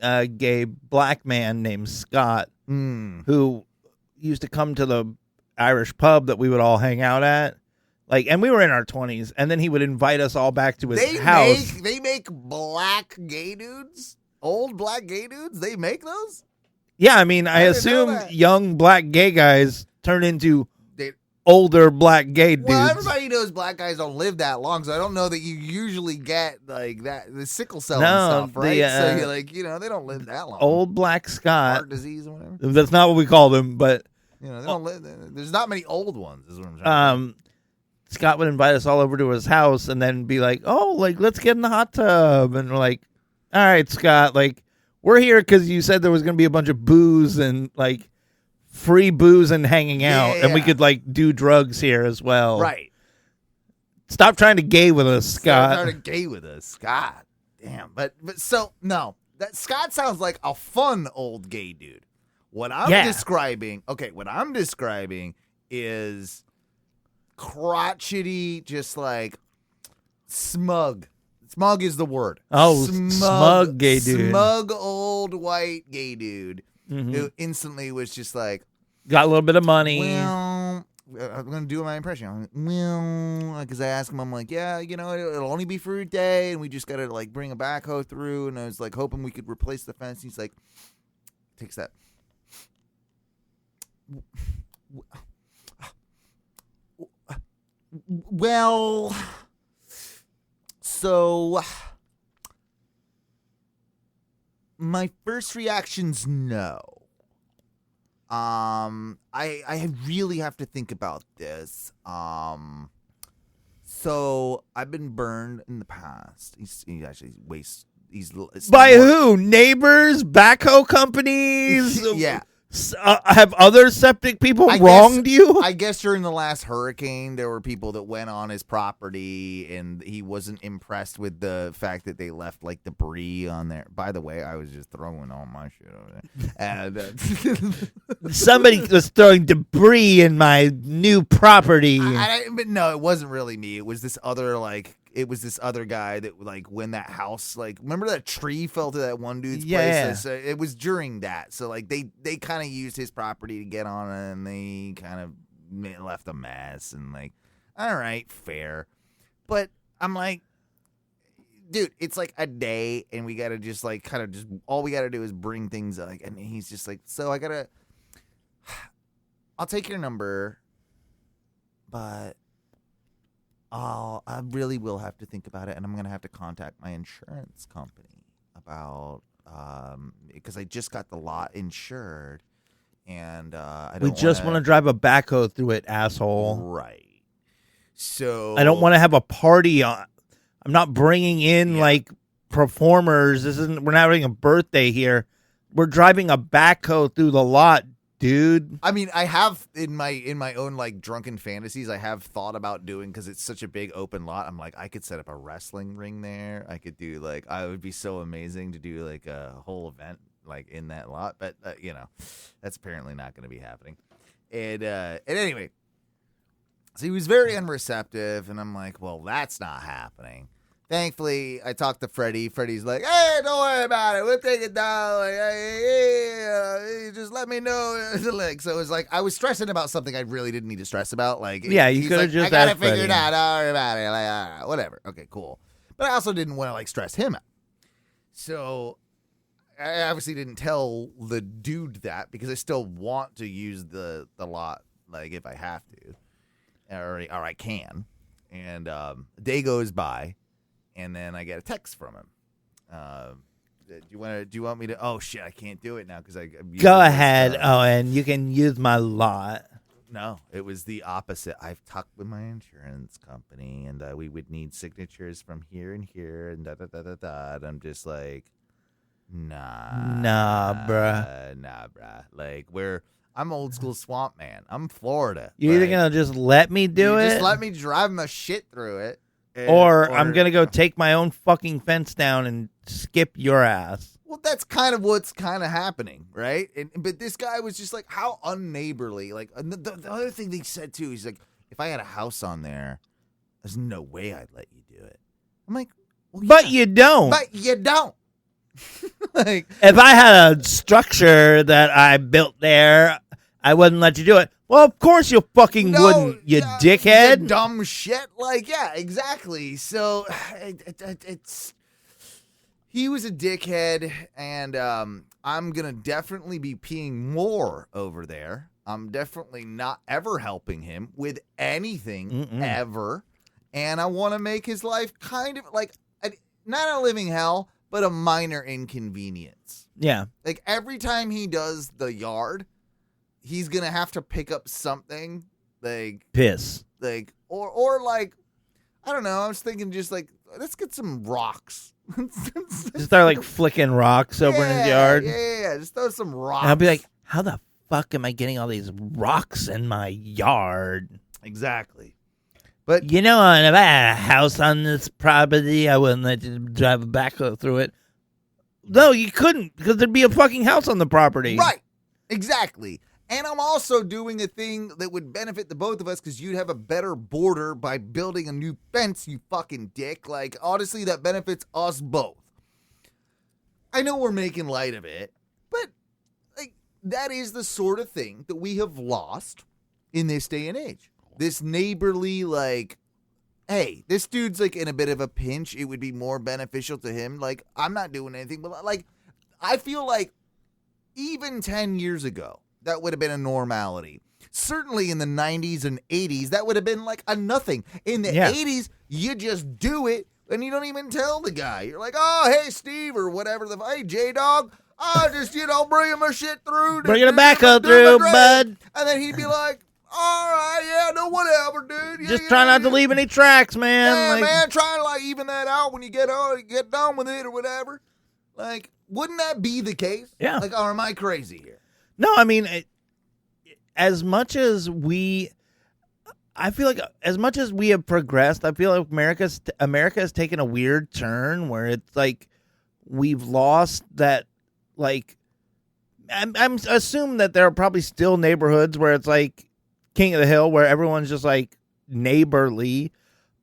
gay black man named Scott, who used to come to the Irish pub that we would all hang out at. Like, and we were in our 20s, and then he would invite us all back to his house. They make black gay dudes, old black gay dudes. They make those. Yeah, I mean, I didn't know assume that. young black gay guys turn into They, older black gay dudes. well, everybody knows black guys don't live that long, so I don't know that you usually get like that the sickle cell No, and stuff, right? the, So you're like, they don't live that long. Old black Scott. Heart disease or whatever. That's not what we called him, but They don't live. There's not many old ones. Is what I'm trying to Scott would invite us all over to his house and then be like, "Oh, like let's get in the hot tub," and we're like, "All right, Scott, like we're here because you said there was going to be a bunch of booze and like free booze and hanging out, and we Yeah. could like do drugs here as well." Right. Stop trying to gay with us, Scott Scott. started gay with us. Scott. Damn. But so, no. That Scott sounds like a fun old gay dude. What I'm describing is crotchety, just like smug. Smug is the word. Oh, smug gay dude. Smug old white gay dude who instantly was just like, got a little bit of money. well, I'm going to do my impression. I'm like, well, because I asked him, I'm like, yeah, you know, it'll only be for a day, and we just got to, like, bring a backhoe through, and I was, like, hoping we could replace the fence. He's like, takes that. Well, so my first reaction's no. I really have to think about this. So I've been burned in the past. He actually wastes. By who? Neighbors? Backhoe companies? Yeah. Have other septic people wronged you? I guess during the last hurricane, there were people that went on his property, and he wasn't impressed with the fact that they left like debris on there. By the way, I was just throwing all my shit over there. And somebody was throwing debris in my new property. But no, it wasn't really me. It was this other guy that, like, when that house, like, remember that tree fell to that one dude's place? So it was during that. So, like, they kind of used his property to get on it, and they kind of left a mess. And, like, all right, fair. But I'm like, dude, it's like a day, and we got to just, like, kind of just, all we got to do is bring things, like, and he's just like, so I'll take your number, but I really will have to think about it, and I'm going to have to contact my insurance company about because I just got the lot insured, and I don't. We just want to drive a backhoe through it, asshole. Right. So I don't want to have a party on. I'm not bringing in like performers. We're not having a birthday here. We're driving a backhoe through the lot, dude. I mean, I have in my own, like, drunken fantasies, I have thought about doing, because it's such a big open lot. I'm like, I could set up a wrestling ring there. I could do, like, I would be so amazing to do, like, a whole event, like, in that lot. But you know, that's apparently not going to be happening. And anyway, so he was very unreceptive, and I'm like, well, that's not happening. Thankfully, I talked to Freddie. Freddie's like, hey, don't worry about it. We'll take it down. Like, hey, just let me know. Like, so it was like, I was stressing about something I really didn't need to stress about. Like, yeah, you could have just I got to asked figure it Freddie. out. Don't worry about it. Like, all right, whatever. Okay, cool. But I also didn't want to, like, stress him out. So I obviously didn't tell the dude that, because I still want to use the lot, like, if I have to, or I can. And a day goes by. And then I get a text from him. Do you want me to? Oh shit, I can't do it now because Go ahead, Owen. You can use my lot. No, it was the opposite. I've talked with my insurance company, and we would need signatures from here and here, and da da da da da. And I'm just like, nah, bruh. Like, I'm old school swamp man. I'm Florida. You're either gonna just let me do it, just let me drive my shit through it. Or I'm going to go take my own fucking fence down and skip your ass. Well, that's kind of what's kind of happening, right? But this guy was just like, how unneighborly. Like, the other thing they said, too, he's like, if I had a house on there, there's no way I'd let you do it. I'm like, well, but you don't. But you don't. Like, if I had a structure that I built there, I wouldn't let you do it. Well, of course you fucking wouldn't, you dickhead. You dumb shit. Like, yeah, exactly. So, he was a dickhead, and I'm going to definitely be peeing more over there. I'm definitely not ever helping him with anything ever. And I want to make his life kind of like, not a living hell, but a minor inconvenience. Yeah. Like, every time he does the yard, he's going to have to pick up something, like... Piss. Like, or like, I don't know, I was thinking just, like, let's get some rocks. Just start, like, flicking rocks over in his yard. Yeah, just throw some rocks. And I'll be like, how the fuck am I getting all these rocks in my yard? Exactly. But if I had a house on this property, I wouldn't let you drive a backhoe through it. No, you couldn't, because there'd be a fucking house on the property. right, exactly. And I'm also doing a thing that would benefit the both of us because you'd have a better border by building a new fence, you fucking dick. Like, honestly, that benefits us both. I know we're making light of it, but like that is the sort of thing that we have lost in this day and age. This neighborly, like, hey, this dude's like in a bit of a pinch. It would be more beneficial to him. Like, I'm not doing anything, but like, I feel like even 10 years ago, that would have been a normality. Certainly in the 90s and 80s, that would have been like a nothing. In the 80s, you just do it and you don't even tell the guy. You're like, oh, hey, Steve, or whatever. Hey, J-Dog, just, bring my shit through. Bring it back up through, bud. And then he'd be like, all right, yeah, no, whatever, dude. Just try not to leave any tracks, man. Yeah, like, man, try to like even that out when you get done with it or whatever. Like, wouldn't that be the case? Yeah. Like, or am I crazy here? No, I mean, as much as I feel like as much as we have progressed, I feel like America has taken a weird turn where it's like we've lost that. Like, I'm assuming that there are probably still neighborhoods where it's like King of the Hill, where everyone's just like neighborly,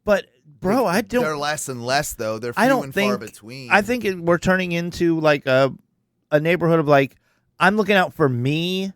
but. Bro, I don't. They're less and less, though. They're few and far between. I think we're turning into like a neighborhood of like, I'm looking out for me.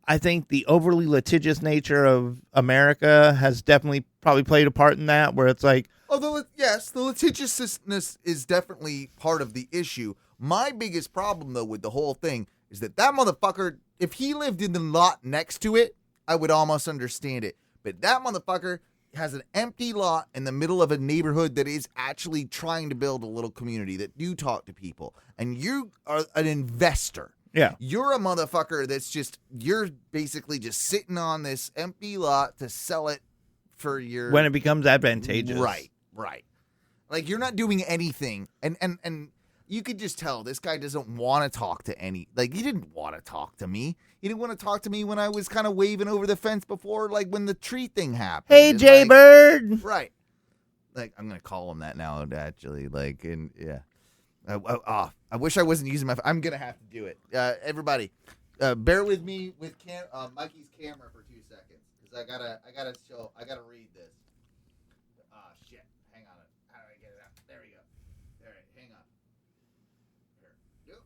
I think the overly litigious nature of America has definitely probably played a part in that, where it's like. Although, yes, the litigiousness is definitely part of the issue. My biggest problem, though, with the whole thing is that motherfucker, if he lived in the lot next to it, I would almost understand it. But that motherfucker has an empty lot in the middle of a neighborhood that is actually trying to build a little community that do talk to people. And you are an investor. Yeah. You're a motherfucker you're basically just sitting on this empty lot to sell it for your... When it becomes advantageous. Right. Like, you're not doing anything. And you could just tell this guy doesn't want to talk to he didn't want to talk to me. He didn't want to talk to me when I was kind of waving over the fence before, like when the tree thing happened. Hey, Jaybird. Right. Like, I'm going to call him that now, actually. Like, and yeah. I wish I wasn't using I'm going to have to do it. Everybody, bear with me with Mikey's camera for 2 seconds. Because I gotta read this. Shit. Hang on. How do I get it out? There we go. All right, hang on. Here. Yep.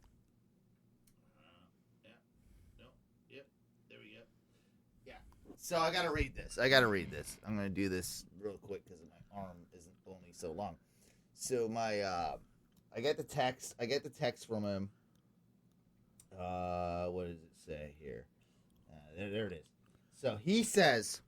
Yep. There we go. Yeah. So I gotta read this. I'm gonna do this real quick because my arm isn't only so long. So my I get the text from him. What does it say here? There it is. So he says,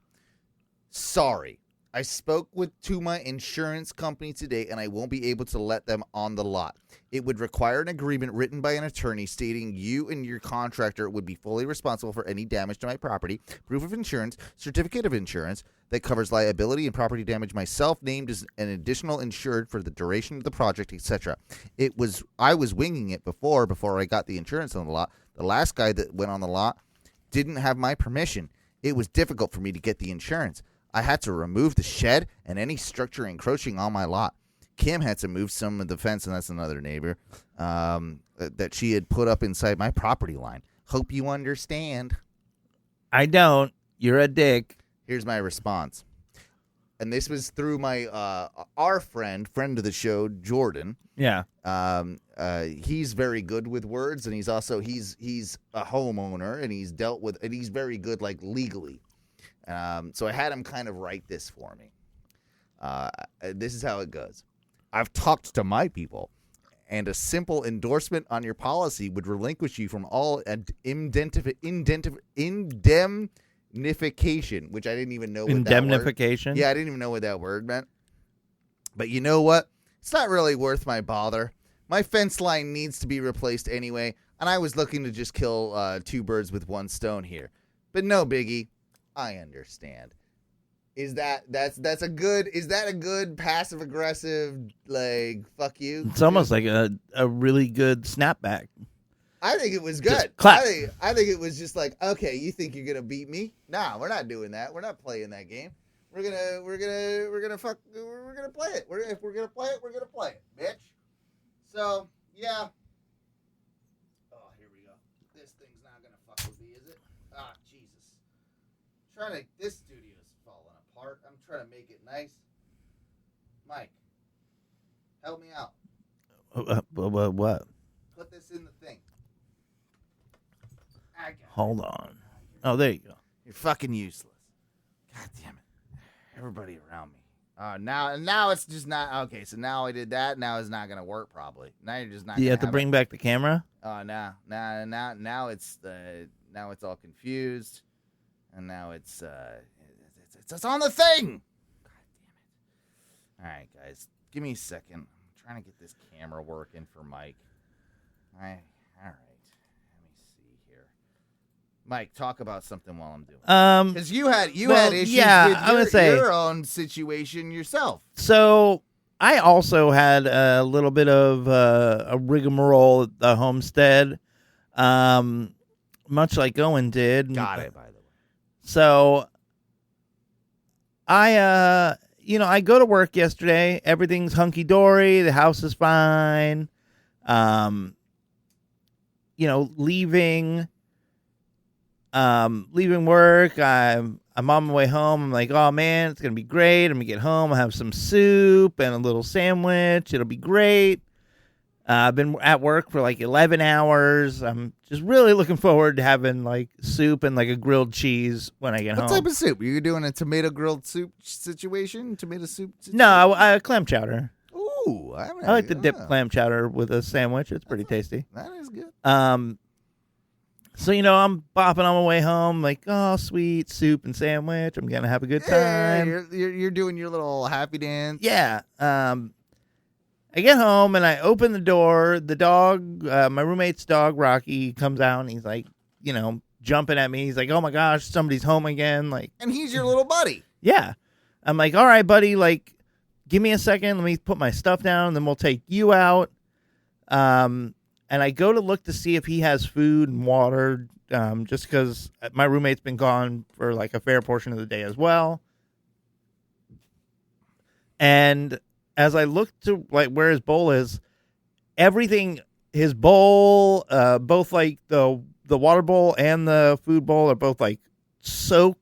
sorry, I spoke to my insurance company today and I won't be able to let them on the lot. It would require an agreement written by an attorney stating you and your contractor would be fully responsible for any damage to my property, proof of insurance, certificate of insurance that covers liability and property damage, myself named as an additional insured for the duration of the project, etc. I was winging it before I got the insurance on the lot. The last guy that went on the lot didn't have my permission. It was difficult for me to get the insurance. I had to remove the shed and any structure encroaching on my lot. Kim had to move some of the fence, and that's another neighbor, that she had put up inside my property line. Hope you understand. I don't. You're a dick. Here's my response. And this was through my our friend of the show, Jordan. Yeah. He's very good with words, and he's a homeowner, and he's very good, like, legally. So I had him kind of write this for me. This is how it goes. I've talked to my people, and a simple endorsement on your policy would relinquish you from all indemnification, which I didn't even know what indemnification? Yeah, I didn't even know what that word meant. But you know what? It's not really worth my bother. My fence line needs to be replaced anyway, and I was looking to just kill 2 birds with 1 stone here. But no biggie. I understand. Is that a good passive aggressive, like, fuck you? It's almost like a really good snapback. I think it was good. Just clap. I think it was just like, okay, you think you're gonna beat me? Nah, we're not doing that. We're not playing that game. We're gonna play it. If we're gonna play it, we're gonna play it, bitch. So yeah. Oh, here we go. This thing's not gonna fuck with me, is it? Ah, Jesus. This studio's falling apart. I'm trying to make it nice. Mike, help me out. What? Put this in the thing. Hold on. Oh, there you go. You're fucking useless. God damn it. Everybody around me. Now it's just not okay. So now I did that. Now it's not gonna work. Probably. Now you're just not. Do you have to bring back the camera? Oh, now it's all confused, and now it's on the thing. God damn it! All right, guys, give me a second. I'm trying to get this camera working for Mike. All right. Let me see here. Mike, talk about something while I'm doing. Because you had issues with your own situation yourself. So I also had a little bit of a rigmarole at the homestead, much like Owen did. Got it, by the way. So I go to work yesterday. Everything's hunky dory. The house is fine. Leaving work. I'm on my way home. I'm like, oh man, it's gonna be great. I'm gonna get home. I'll have some soup and a little sandwich. It'll be great. I've been at work for like 11 hours. I'm just really looking forward to having like soup and like a grilled cheese when I get home. What type of soup? Are you doing a tomato grilled soup situation? Tomato soup situation? No, I clam chowder. Ooh, I like to dip clam chowder with a sandwich. It's pretty tasty. That is good. So, I'm bopping on my way home, like, oh, sweet soup and sandwich. I'm going to have a good time. Yeah, you're doing your little happy dance. Yeah. I get home and I open the door. The dog, my roommate's dog, Rocky, comes out and he's like, jumping at me. He's like, oh my gosh, somebody's home again. Like, and he's your little buddy. Yeah. I'm like, all right, buddy, like, give me a second. Let me put my stuff down and then we'll take you out. And I go to look to see if he has food and water, just because my roommate's been gone for like a fair portion of the day as well. And as I look to like where his bowl is, his bowl, both like the water bowl and the food bowl are both like soaked.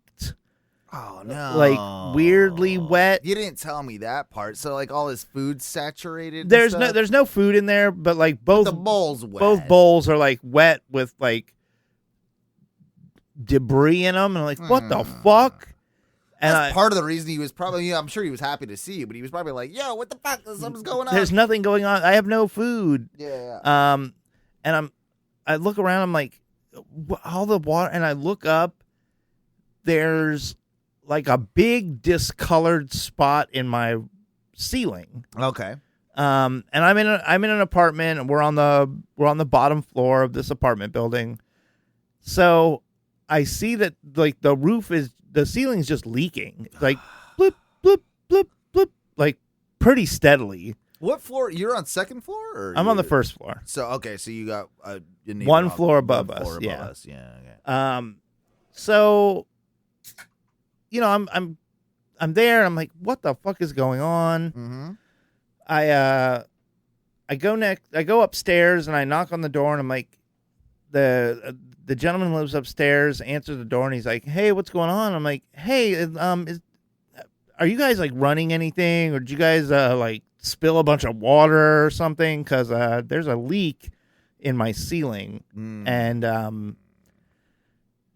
Oh no! Like weirdly wet. You didn't tell me that part. So like all his food's saturated. There's no food in there, but like both the bowl's wet. Both bowls are like wet with like debris in them, and I'm like, what the fuck? And that's part of the reason he was probably. I'm sure he was happy to see you, but he was probably like, "Yo, what the fuck? Something's going on." There's nothing going on. I have no food. Yeah. And I look around. I'm like, all the water, and I look up. There's like a big discolored spot in my ceiling. Okay. And I'm in an apartment, and we're on the bottom floor of this apartment building. So I see that like the ceiling's just leaking, like blip blip blip blip, like pretty steadily. What floor? You're on second floor? Or I'm on the first floor. So okay, so you got one floor above us. Yeah. Okay. So. I'm there. I'm like, what the fuck is going on? Mm-hmm. I go upstairs and I knock on the door and I'm like, the gentleman lives upstairs. Answers the door and he's like, hey, what's going on? I'm like, hey, are you guys like running anything, or did you guys like spill a bunch of water or something? Because there's a leak in my ceiling and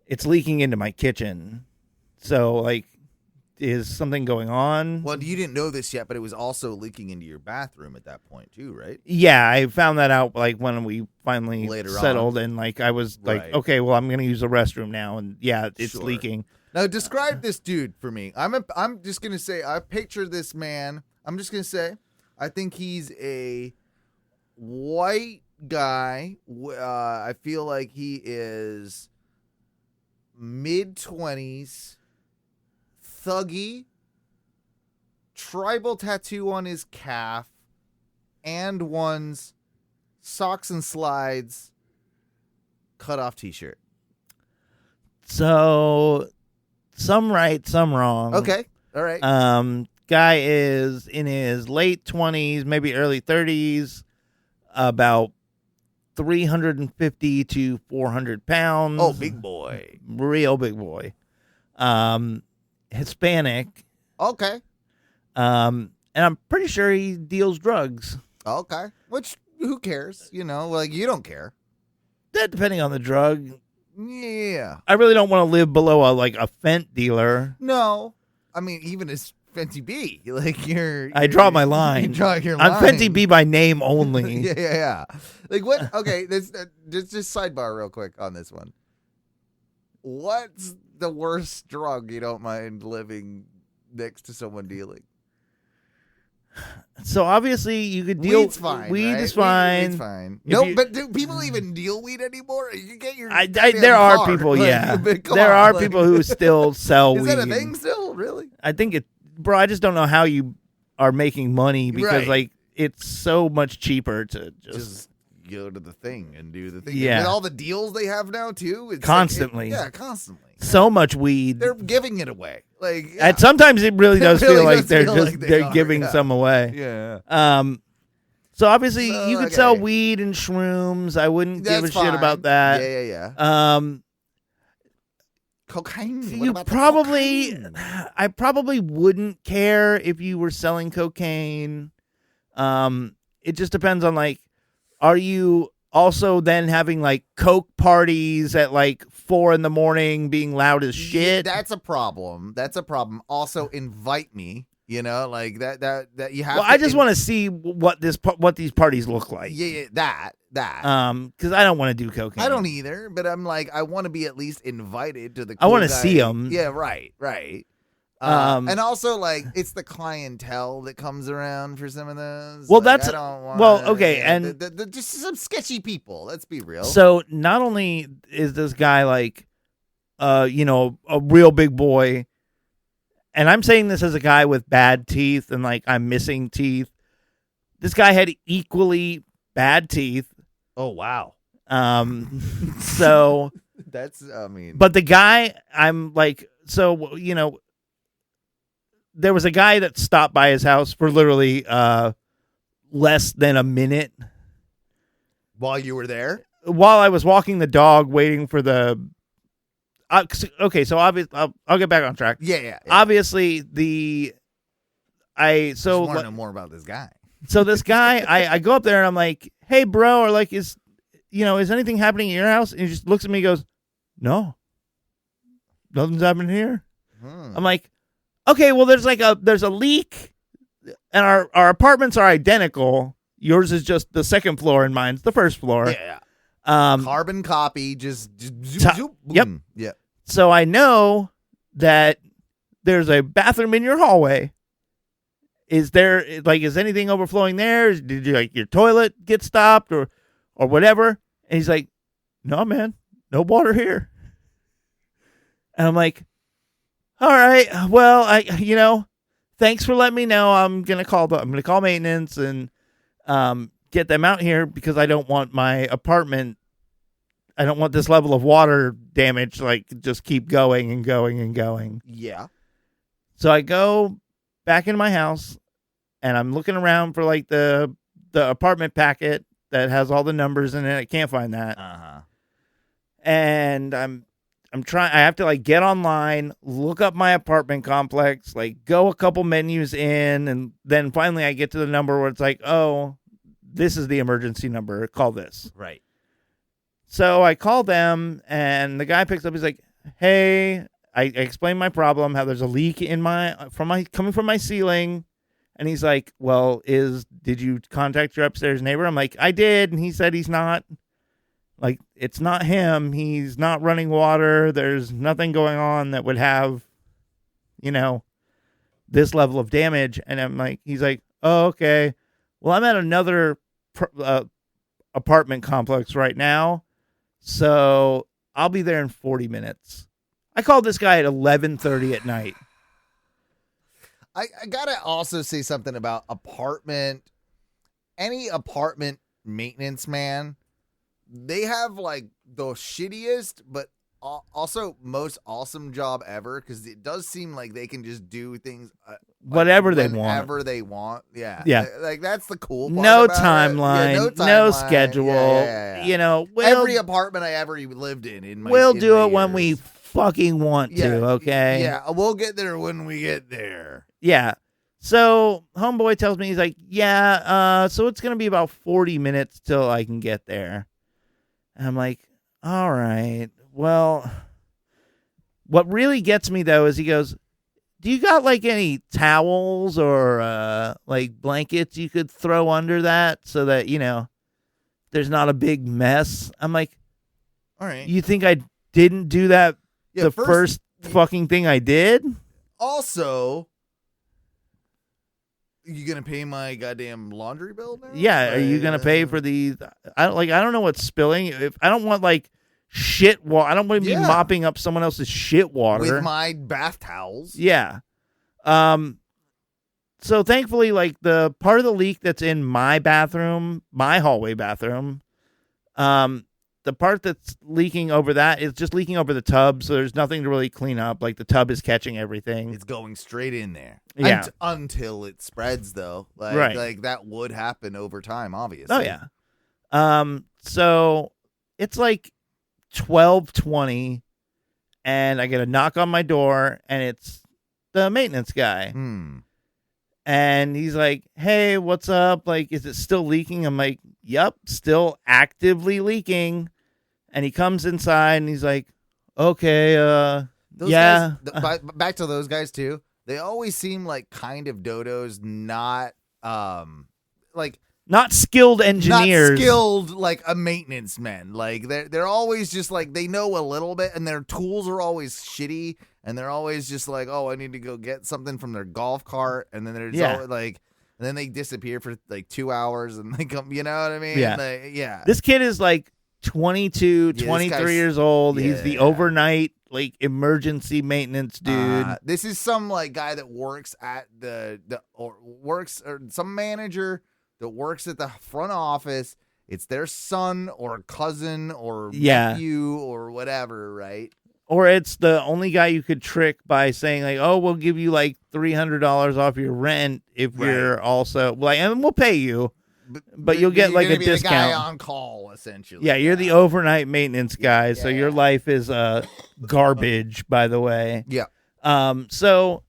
it's leaking into my kitchen. So, like, is something going on? Well, you didn't know this yet, but it was also leaking into your bathroom at that point, too, right? Yeah, I found that out, like, when we finally Later settled, on. And, like, I was like, okay, well, I'm going to use the restroom now, and, yeah, it's leaking. Now, describe this dude for me. I'm just going to say, I picture this man. I'm just going to say, I think he's a white guy. I feel like he is mid-20s. Thuggy, tribal tattoo on his calf, and one's socks and slides, cut off t-shirt. So, some right, some wrong. Okay. All right. Guy is in his late 20s, maybe early 30s, about 350 to 400 pounds. Oh, big boy. Real big boy. Hispanic. Okay. And I'm pretty sure he deals drugs. Okay. Which, who cares? You know, like, you don't care. That depending on the drug. Yeah. I really don't want to live below a fent dealer. No. I mean, even as Fenty B, like, I draw my line. You draw your line. I'm Fenty B by name only. yeah. Like, what? Okay, this just sidebar real quick on this one. What's the worst drug you don't mind living next to someone dealing? So obviously you could deal. Weed's fine. Weed right? is fine. Weed's fine. If No, you- but do people even deal weed anymore? You get your. There are car. people, Like, yeah. come There on, are like- people who still sell Is weed. that a thing still? Really? I think it, bro. I just don't know how you are making money because Right. it's so much cheaper to Just go to the thing and do the thing. Yeah. With all the deals they have now too. It's Constantly. constantly. so much weed. They're giving it away. Like, yeah. And sometimes it really does really feel like does they're feel just like they they're are, giving yeah. some away. yeah. So obviously So, you could sell okay. weed and shrooms. I wouldn't give a That's shit fine. about that. Yeah. Cocaine. What You about the probably, cocaine? I probably wouldn't care if you were selling cocaine. It just depends on are you also then having coke parties at 4 a.m, being loud as shit? That's a problem. Also, invite me. You know, like that you have. Well, I just want to see what these parties look like. Yeah, that. Because I don't want to do cocaine. I don't either, but I'm I want to be at least invited to the. I wanna guy. see 'em. Yeah, right. And also, it's the clientele that comes around for some of those. Well, Like, that's- I don't wanna, well, okay, yeah, and- the just some sketchy people. Let's be real. So not only is this guy a real big boy, and I'm saying this as a guy with bad teeth and I'm missing teeth. This guy had equally bad teeth. oh wow, So, that's but the guy, there was a guy that stopped by his house for literally less than a minute while you were there. while I was walking the dog, waiting for the. Okay, so obviously, I'll get back on track. Yeah. Obviously, I want to know more about this guy. So this guy, I go up there and I'm like, "Hey, bro," or is anything happening at your house? And he just looks at me and goes, "No, nothing's happening here." I'm like, "Okay, well, there's there's a leak, and our apartments are identical. Yours is just the second floor, and mine's the first floor." Yeah. Um, Carbon copy, just zoop, zoop, Yep. boom. Yeah. So I know that there's a bathroom in your hallway. Is there is anything overflowing there? Did you your toilet get stopped or whatever? And he's like, "No, man, no water here." And I'm like, "All right, well, thanks for letting me know. I'm gonna call maintenance and get them out here because I don't want my apartment. I don't want this level of water damage just keep going and going and going." Yeah. So I go back into my house and I'm looking around for the apartment packet that has all the numbers in it. I can't find that. And I'm trying. I have to get online, look up my apartment complex, go a couple menus in, and then finally I get to the number where it's oh, this is the emergency number. Call this. Right. So I call them, and the guy picks up. He's like, "Hey," I explain my problem, how there's a leak coming from my ceiling, and he's like, "Well, did you contact your upstairs neighbor?" I'm like, "I did," and he said he's not. It's not him. He's not running water. There's nothing going on that would have, this level of damage. And I'm like, he's like, "Oh, okay. Well, I'm at another apartment complex right now, so I'll be there in 40 minutes. I called this guy at 11:30 at night. I gotta also say something about any apartment maintenance man. They have the shittiest but Also, most awesome job ever, because it does seem like they can just do things Whatever they want. whenever they want. Yeah. Yeah. Like that's the cool part. No about it. timeline, Yeah, no timeline. schedule. Yeah. You know, Every apartment I ever lived in my we'll in do my it when we years. fucking want to, okay? Yeah, we'll get there when we get there. Yeah. So homeboy tells me, he's like, yeah, so it's going to be about 40 minutes till I can get there. And I'm like, all right. Well, what really gets me though is he goes, do you got like any towels or like blankets you could throw under that so that, you know, there's not a big mess? I'm like, All right. you think I didn't do that Yeah, the first fucking thing I did? Also, you gonna pay my goddamn laundry bill now? Yeah, are you gonna pay for the? I don't know what's spilling. If I don't want like shit water, I don't want to be mopping up someone else's shit water with my bath towels. Yeah. So thankfully, like the part of the leak that's in my bathroom, my hallway bathroom, the part that's leaking over that is just leaking over the tub, so there's nothing to really clean up. Like the tub is catching everything. It's going straight in there. Yeah. Until it spreads, though. Like, Right. Like that would happen over time, obviously. Oh yeah. So it's like 12:20, and I get a knock on my door, and it's the maintenance guy. And he's like, hey, what's up? Like, is it still leaking? I'm like, yep, still actively leaking. And he comes inside and he's like, okay, Those yeah. guys, back to those guys, too. They always seem like kind of dodos, not like not skilled engineers. Not skilled like a maintenance men. Like they're always just like they know a little bit, and their tools are always shitty, and they're always just like, oh, I need to go get something from their golf cart, and then they're always like, and then they disappear for like 2 hours, and they come. You know what I mean? Yeah. This kid is like 22, 23 years old. He's the overnight like emergency maintenance dude. This is some like guy that works at or some manager that works at the front office. It's their son or cousin or nephew or whatever, right? Or it's the only guy you could trick by saying like, "Oh, we'll give you like $300 off your rent if you're also like, and we'll pay you, but you'll get like a discount." The guy on call, essentially. Yeah, you're the overnight maintenance guy, so your life is garbage. By the way, So,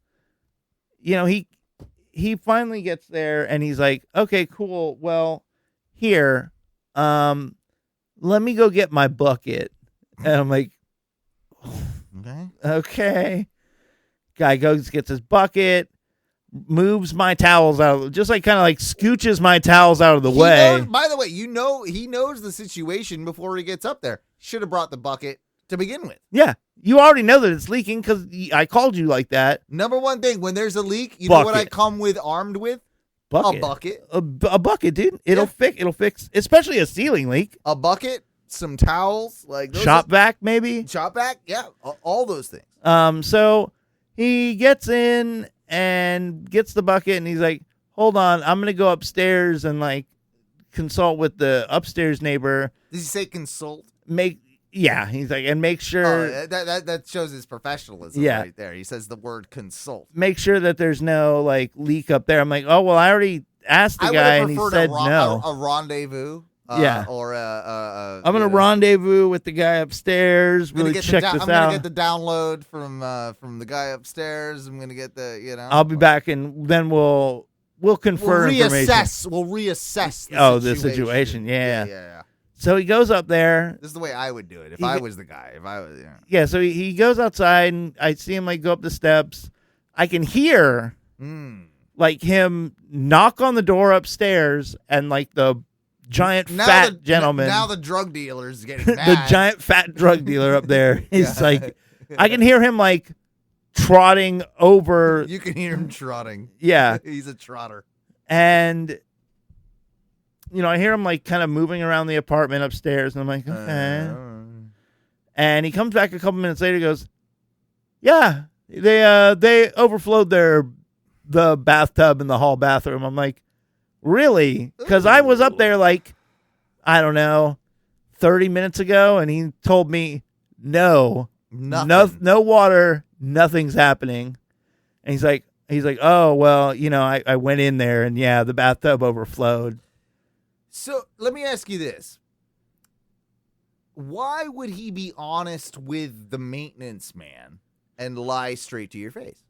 you know, he finally gets there and he's like, okay, cool. Well, here, let me go get my bucket. And I'm like, okay. Guy goes, gets his bucket, moves my towels out, just like kind of like scooches my towels out of the way. By the way, he knows the situation before he gets up there. Should have brought the bucket to begin with. Yeah. You already know that it's leaking because I called you like that. Number one thing, when there's a leak, you know what I come armed with? Bucket. A bucket. A bucket, dude. It'll fix, especially a ceiling leak. A bucket, some towels, like those shop vac, maybe. Shop vac, yeah, all those things. So he gets in and gets the bucket, and he's like, "Hold on, I'm gonna go upstairs and like consult with the upstairs neighbor." Did he say consult? Yeah, he's like, and make sure that shows his professionalism right there. He says the word consult. Make sure that there's no like leak up there. I'm like, oh well, I already asked the guy and he said no. A rendezvous. Or I'm gonna rendezvous with the guy upstairs. Really check this out. I'm gonna get the download from the guy upstairs. I'm gonna get the I'll be back and then we'll confer information. We'll reassess. The situation. Yeah. So he goes up there. This is the way I would do it if I was the guy. If I was, Yeah, so he goes outside, and I see him like go up the steps. I can hear like him knock on the door upstairs, and like the giant fat gentleman. Now the drug dealer's getting mad. The giant fat drug dealer up there is like, I can hear him like trotting over. You can hear him trotting. Yeah, he's a trotter. And you know, I hear him like kind of moving around the apartment upstairs, and I'm like, okay. And he comes back a couple minutes later. He goes, "Yeah, they overflowed the bathtub in the hall bathroom." I'm like, "Really?" Because I was up there like, I don't know, 30 minutes ago, and he told me no, Nothing. no water, nothing's happening. And he's like, oh, well, I went in there and yeah, the bathtub overflowed. So let me ask you this. Why would he be honest with the maintenance man and lie straight to your face?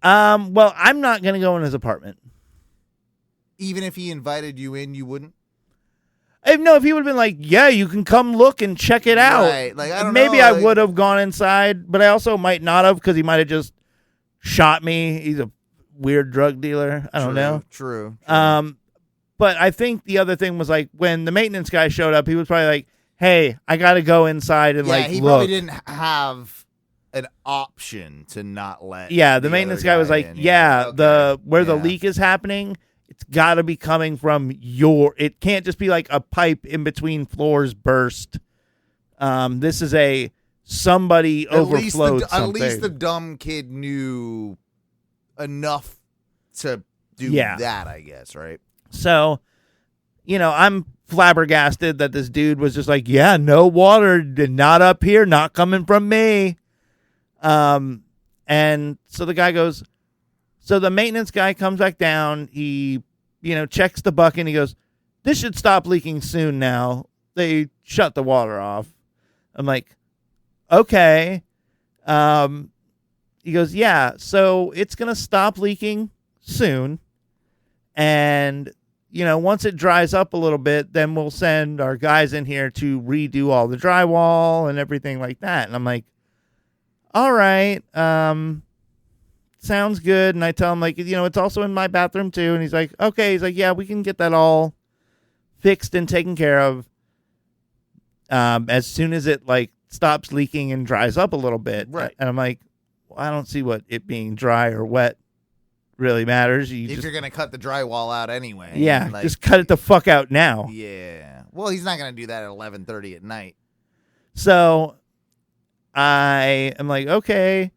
Well, I'm not going to go in his apartment. Even if he invited you in, you wouldn't? No, if he would have been like, yeah, you can come look and check it out. Right. Like, I don't Maybe know, I like- would have gone inside, but I also might not have because he might have just shot me. He's a weird drug dealer. I don't know. True. But I think the other thing was like when the maintenance guy showed up, he was probably like, hey, I got to go inside and he look. probably didn't have an option to not let. Yeah, the maintenance guy was like, in. yeah, Okay. where the Yeah. leak is happening, it's got to be coming from it can't just be like a pipe in between floors burst. This is somebody overflowed something. At least the dumb kid knew enough to do Yeah. that, I guess, right? So, I'm flabbergasted that this dude was just like, yeah, no water, not up here, not coming from me. And so the guy goes, so the maintenance guy comes back down. He, checks the bucket and he goes, this should stop leaking soon now. They shut the water off. I'm like, okay. He goes, yeah, so it's going to stop leaking soon. And, once it dries up a little bit, then we'll send our guys in here to redo all the drywall and everything like that. And I'm like, all right, sounds good. And I tell him, like, it's also in my bathroom too. And he's like, okay. He's like, yeah, we can get that all fixed and taken care of as soon as it, like, stops leaking and dries up a little bit. Right. And I'm like, well, I don't see what it being dry or wet really matters. If you're going to cut the drywall out anyway. Yeah, like, just cut it the fuck out now. Yeah. Well, he's not going to do that at 11:30 at night. So I am like, okay.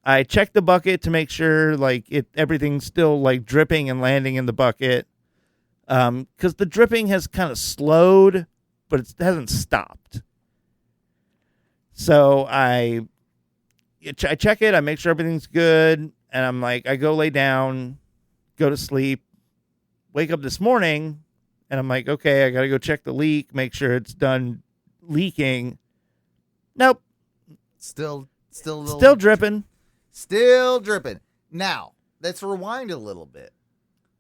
I check the bucket to make sure like everything's still like dripping and landing in the bucket. Because the dripping has kind of slowed, but it hasn't stopped. So I check it. I make sure everything's good. And I'm like, I go lay down, go to sleep, wake up this morning, and I'm like, okay, I got to go check the leak, make sure it's done leaking. Nope. Still dripping. Still dripping. Now, let's rewind a little bit.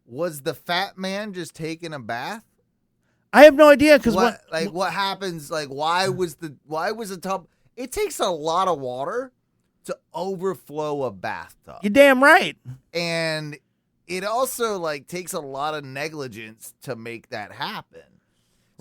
Was the fat man just taking a bath? I have no idea because what happens? Like, why was the tub? It takes a lot of water to overflow a bathtub. You're damn right. And it also like takes a lot of negligence to make that happen.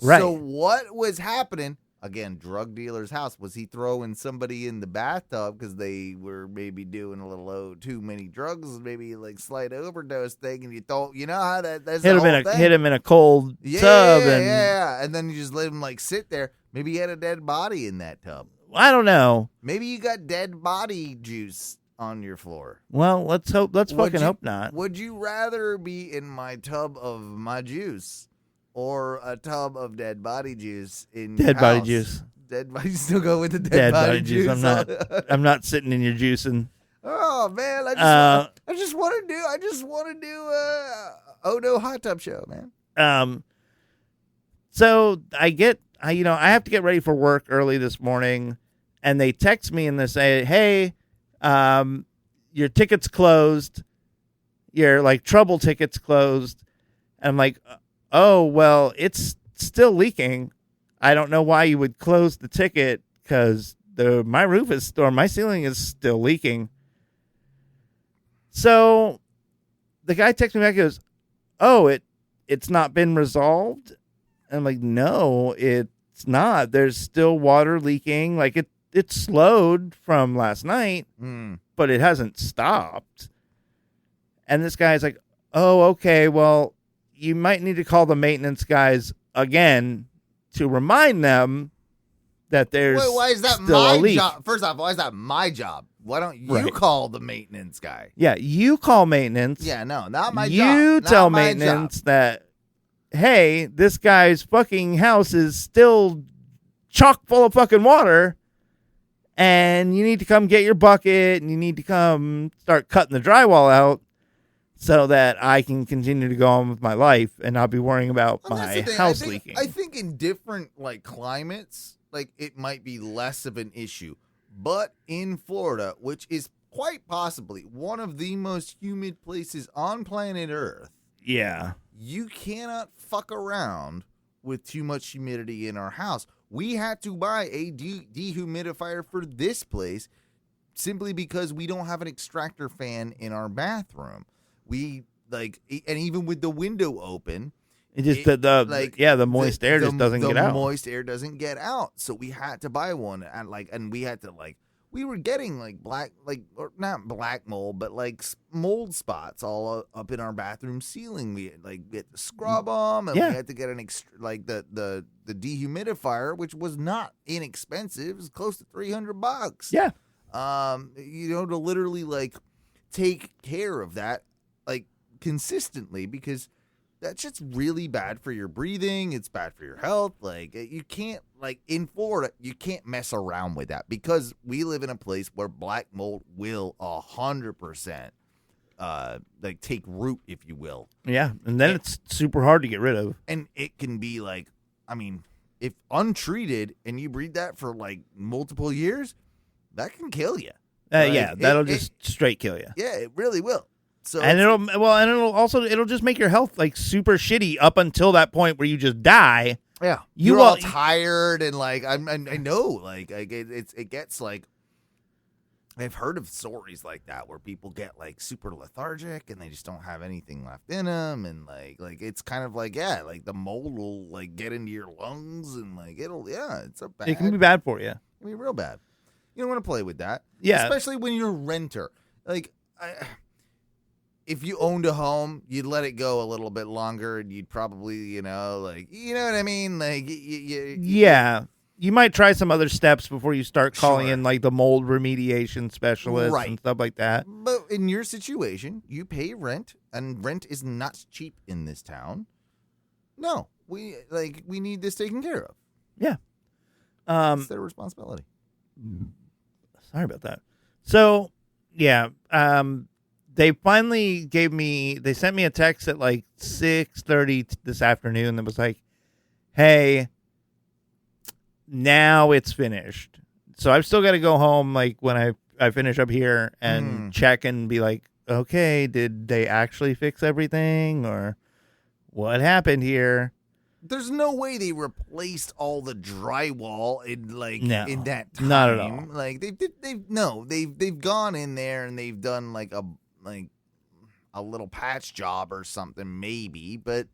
Right. So what was happening? Again, drug dealer's house. Was he throwing somebody in the bathtub because they were maybe doing a little too many drugs, maybe like slight overdose thing, and you thought, how that's hit him in a cold tub, and then you just let him like sit there. Maybe he had a dead body in that tub. I don't know. Maybe you got dead body juice on your floor. Well, let's hope not. Would you rather be in my tub of my juice or a tub of dead body juice in your Dead body house? juice. Dead body. You still go with the Dead body juice. I'm not sitting in your juicing. Oh man, I just want to do Oh No Hot Tub Show, man. So I have to get ready for work early this morning, and they text me and they say, hey, your ticket's closed. Your like trouble ticket's closed. And I'm like, oh, well, it's still leaking. I don't know why you would close the ticket because my ceiling is still leaking. So the guy texts me back and goes, oh, it's not been resolved. And I'm like, no, it's not. There's still water leaking. Like it slowed from last night, but it hasn't stopped. And this guy's like, oh, okay, well, you might need to call the maintenance guys again to remind them that there's why is that still my a leak. job? First off, why is that my job? Why don't you call the maintenance guy? Yeah, you call maintenance. Yeah, no, not my job. You Not tell my maintenance job. that, hey, this guy's fucking house is still chock full of fucking water, and you need to come get your bucket, and you need to come start cutting the drywall out so that I can continue to go on with my life and not be worrying about And that's my the thing. house I think, leaking. I think in different like climates, like it might be less of an issue. But in Florida, which is quite possibly one of the most humid places on planet Earth, Yeah. you cannot fuck around with too much humidity in our house. We had to buy a dehumidifier for this place simply because we don't have an extractor fan in our bathroom. We like, and even with the window open, It just the moist air just doesn't get out. The moist air doesn't get out, so we had to buy one, and we had to we were getting or not black mold, but mold spots all up in our bathroom ceiling. We had to scrub them, and Yeah. we had to get an the dehumidifier, which was not inexpensive. It was close to $300. Yeah. To literally take care of that consistently, because that's just really bad for your breathing. It's bad for your health. You can't, in Florida, you can't mess around with that, because we live in a place where black mold will 100% take root, if you will. Yeah. And then it's super hard to get rid of. And it can be if untreated and you breathe that for multiple years, that can kill you. That'll just straight kill you. Yeah, it really will. So And it'll just make your health super shitty up until that point where you just die. yeah, You you're all will- tired and I know it gets I've heard of stories like that where people get super lethargic and they just don't have anything left in them, and it's kind of the mold will get into your lungs, and it's a bad. It can be bad for you. It can be real bad. You don't want to play with that. Yeah. Especially when you're a renter. If you owned a home, you'd let it go a little bit longer, and you'd probably, you know what I mean? Yeah. You might try some other steps before you start calling Sure. in the mold remediation specialists Right. and stuff like that. But in your situation, you pay rent, and rent is not cheap in this town. No, we need this taken care of. Yeah. It's their responsibility. Sorry about that. So, yeah, they finally they sent me a text at 6:30 this afternoon that was like, hey, now it's finished. So I've still got to go home when I finish up here and check and be like, okay, did they actually fix everything, or what happened here? There's no way they replaced all the drywall in No, in that time. not at all. They've gone in there and they've done a little patch job or something maybe, but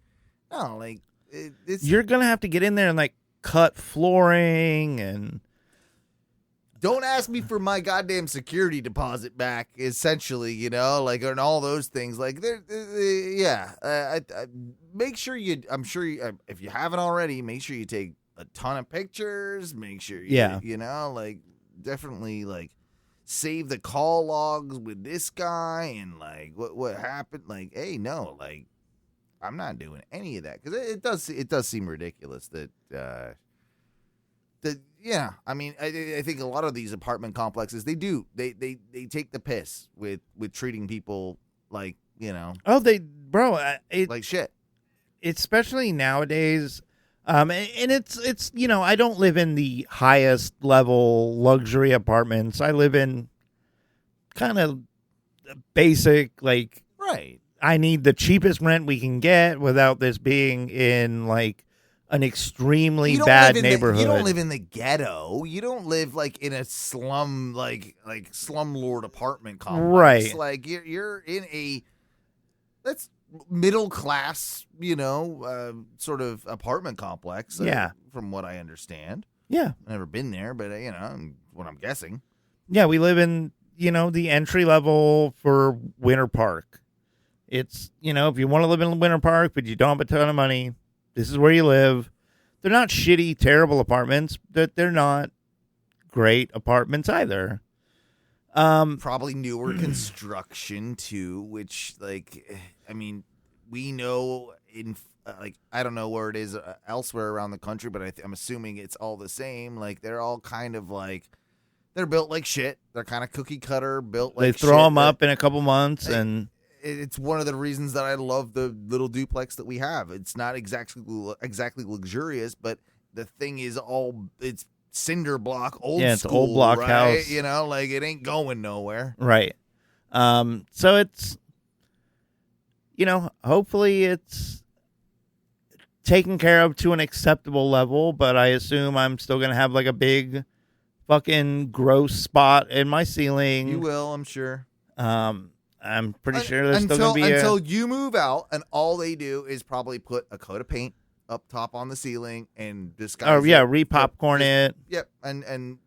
no, it's You're gonna have to get in there and cut flooring and. don't ask me for my goddamn security deposit back, essentially, and all those things. Make sure if you haven't already, make sure you take a ton of pictures. Make sure definitely save the call logs with this guy and what happened. Hey, no, I'm not doing any of that, because it does seem ridiculous that. I think a lot of these apartment complexes, they take the piss with treating people Oh, like shit. especially nowadays. And it's I don't live in the highest level luxury apartments. I live in kind of basic, Right. I need the cheapest rent we can get without this being in an extremely bad neighborhood. You don't live in the ghetto. You don't live in a slum slumlord apartment complex. Right. You're in that's middle class, sort of apartment complex. Yeah. From what I understand. Yeah. I've never been there, but what I'm guessing. Yeah, we live in, the entry level for Winter Park. It's, if you want to live in Winter Park, but you don't have a ton of money, this is where you live. They're not shitty, terrible apartments, but they're not great apartments either. Probably newer construction too, which we know in I don't know where it is elsewhere around the country, but I'm assuming it's all the same. They're all kind of they're built like shit. They're kind of cookie cutter, built like They shit. throw them up in a couple months, and It's one of the reasons that I love the little duplex that we have. It's not exactly luxurious, but the thing is it's cinder block, old school. Yeah, it's an old block right? house. You know, like it ain't going nowhere. right. So it's, hopefully it's taken care of to an acceptable level, but I assume I'm still going to have like a big fucking gross spot in my ceiling. You will, I'm sure. I'm pretty sure there's still going to be until you move out, and all they do is probably put a coat of paint up top on the ceiling and disguise. repopcorn it. Yep, and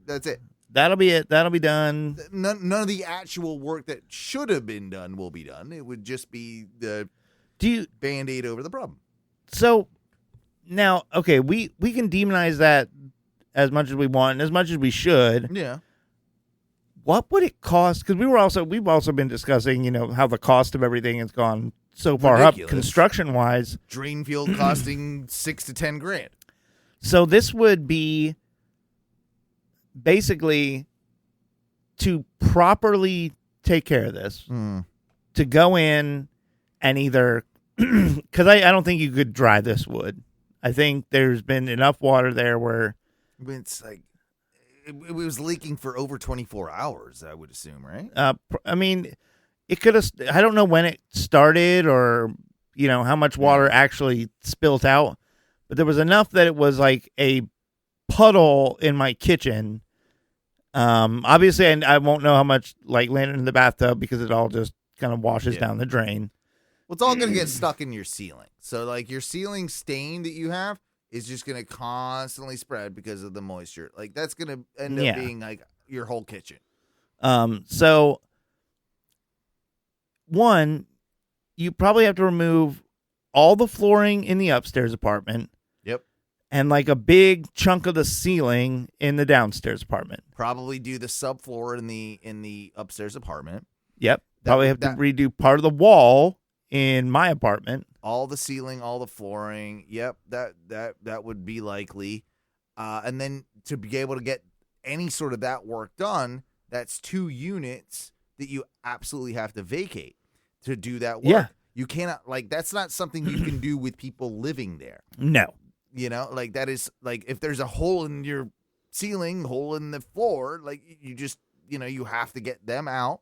that's it. That'll be it. That'll be done. None of the actual work that should have been done will be done. It would just be the Band-Aid over the problem. So now, okay, we can demonize that as much as we want and as much as we should. Yeah. What would it cost? Because we've also been discussing, how the cost of everything has gone so far Ridiculous. up construction wise. Drain field costing $6,000 to $10,000. So this would be basically to properly take care of this, to go in and either, because I don't think you could dry this wood. I think there's been enough water there where It's like it was leaking for over 24 hours, I would assume, right? I mean, it could have. I don't know when it started or how much water actually spilt out, but there was enough that it was like a puddle in my kitchen. Obviously, I won't know how much like landed in the bathtub because it all just kind of washes down the drain. Well, it's all going to get stuck in your ceiling. So, like, your ceiling stain that you have is just going to constantly spread because of the moisture. Like, that's going to end up being, like, your whole kitchen. So, one, you probably have to remove all the flooring in the upstairs apartment. Yep. And, like, a big chunk of the ceiling in the downstairs apartment. Probably do the subfloor in the upstairs apartment. Yep. Probably have to redo part of the wall in my apartment. All the ceiling, all the flooring. Yep, that would be likely. And then to be able to get any sort of that work done, that's 2 units that you absolutely have to vacate to do that work. Yeah. You cannot, like, that's not something you can do with people living there. No. Like, that is, like, if there's a hole in your ceiling, hole in the floor, like, you just, you have to get them out.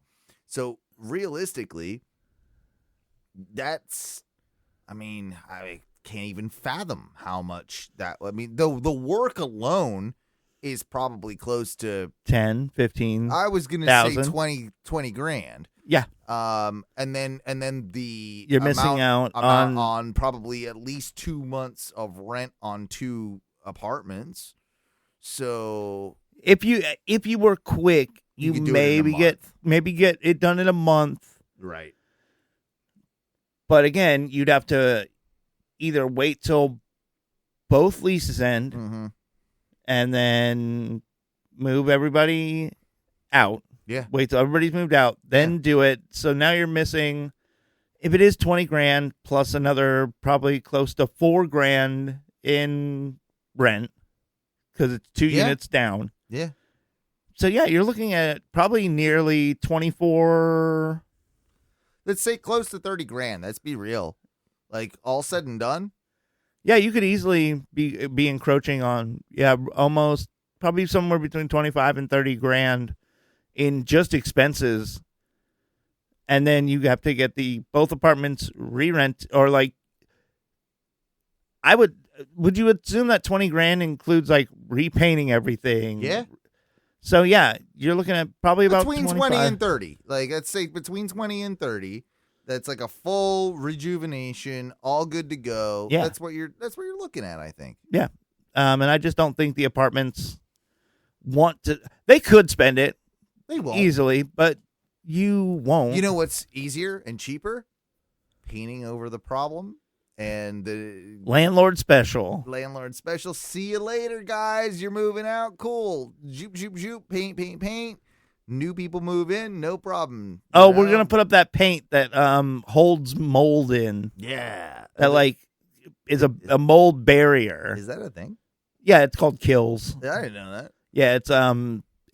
So, realistically, that's, I can't even fathom how much that, the work alone is probably close to 10, 15. I was going to say 20 grand. Yeah. And then the You're missing out on probably at least 2 months of rent on 2 apartments. So if you were quick, you maybe get it done in a month. Right. But again, you'd have to either wait till both leases end and then move everybody out. Yeah. Wait till everybody's moved out, then do it. So now you're missing, if it is 20 grand plus another probably close to 4 grand in rent because it's 2 units down. Yeah. So yeah, you're looking at probably nearly 24. Let's say close to 30 grand. Let's be real. Like, all said and done. Yeah, you could easily be encroaching on, almost probably somewhere between 25 and 30 grand in just expenses. And then you have to get both apartments re-rent, or like, would you assume that 20 grand includes like repainting everything? Yeah. So yeah, you're looking at probably about between 25. 20 and 30. Like, let's say between 20 and 30. That's like a full rejuvenation, all good to go. Yeah. That's what you're looking at, I think. Yeah. And I just don't think the apartments want to. They could spend it. They won't. Easily, but you won't. You know what's easier and cheaper? Painting over the problem and the landlord special. See you later, guys. You're moving out. Cool. Zoop, zoop, zoop. Paint. New people move in. No problem. Oh, we're going to put up that paint that holds mold in. Yeah. That like is a mold barrier. Is that a thing? Yeah, it's called Kills. I didn't know that. Yeah,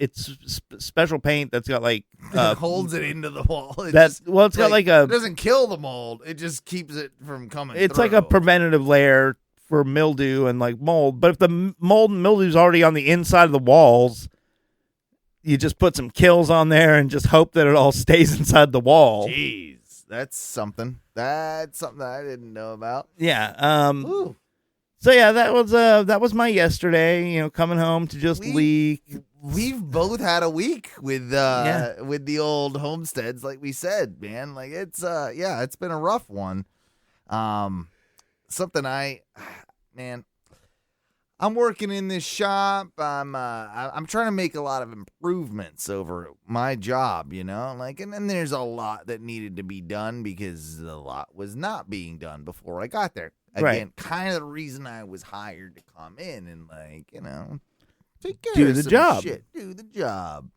it's special paint that's got like It holds it into the wall. it's got like a it doesn't kill the mold. It just keeps it from coming. it's through. like a preventative layer for mildew and like mold. But if the mold and mildew is already on the inside of the walls, you just put some kills on there and just hope that it all stays inside the wall. Jeez, that's something. That's something that I didn't know about. Yeah. Ooh. So yeah, that was my yesterday. You know, coming home to just leak. We've both had a week with the old homesteads, like we said, man. Like it's been a rough one. Something I'm working in this shop. I'm trying to make a lot of improvements over my job, you know, like, and then there's a lot that needed to be done because a lot was not being done before I got there. Again, Right. kind of the reason I was hired to come in and, like, you know, take care Do of the some job. shit, do the job.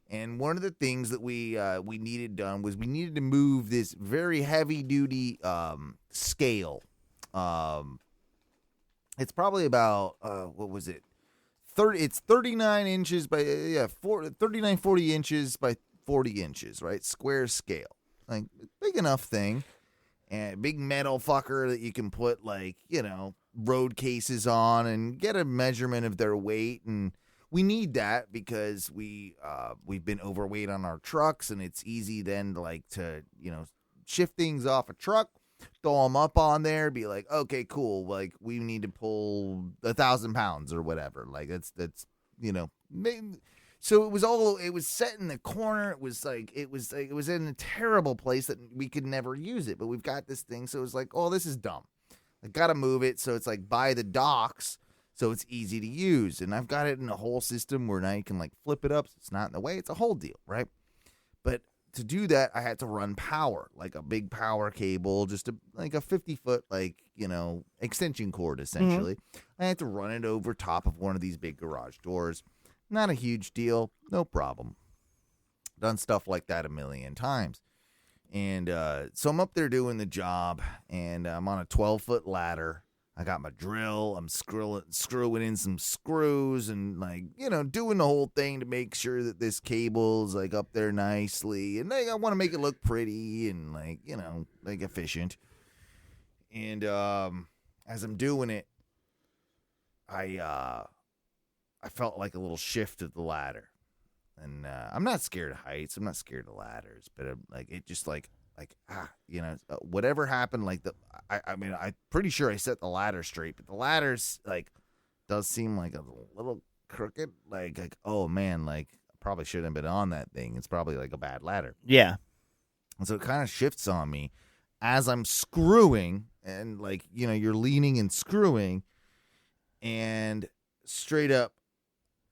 And one of the things that we needed done was we needed to move this very heavy duty scale. It's probably about what was it? 30. It's 39 inches by 39 40 inches by 40 inches, right? Square scale, like big enough thing, and big metal fucker that you can put, like, you know, road cases on and get a measurement of their weight. And we need that because we've been overweight on our trucks, and it's easy then to you know, shift things off a truck, throw them up on there, be like, okay, cool, like we need to pull 1,000 pounds or whatever, like that's you know. So it was set in the corner. It was in a terrible place that we could never use it, but we've got this thing, so it was like, oh, this is dumb, I gotta move it so it's like by the docks, so it's easy to use. And I've got it in a whole system where now you can like flip it up so it's not in the way. It's a whole deal, right? But to do that, I had to run power, like a big power cable, just like a 50-foot, like, you know, extension cord, essentially. I had to run it over top of one of these big garage doors. Not a huge deal. No problem. Done stuff like that a million times. And so I'm up there doing the job, and I'm on a 12-foot ladder. I got my drill. I'm screwing in some screws and, like, you know, doing the whole thing to make sure that this cable's, like, up there nicely. And I want to make it look pretty and, like, you know, like, efficient. And as I'm doing it, I felt like a little shift of the ladder. And I'm not scared of heights. I'm not scared of ladders. But, it just, you know, whatever happened, like, I mean, I'm pretty sure I set the ladder straight. But the ladder's, like, does seem like a little crooked. Like oh, man, like, I probably shouldn't have been on that thing. It's probably, like, a bad ladder. Yeah. And so it kind of shifts on me as I'm screwing. And, like, you know, you're leaning and screwing. And straight up,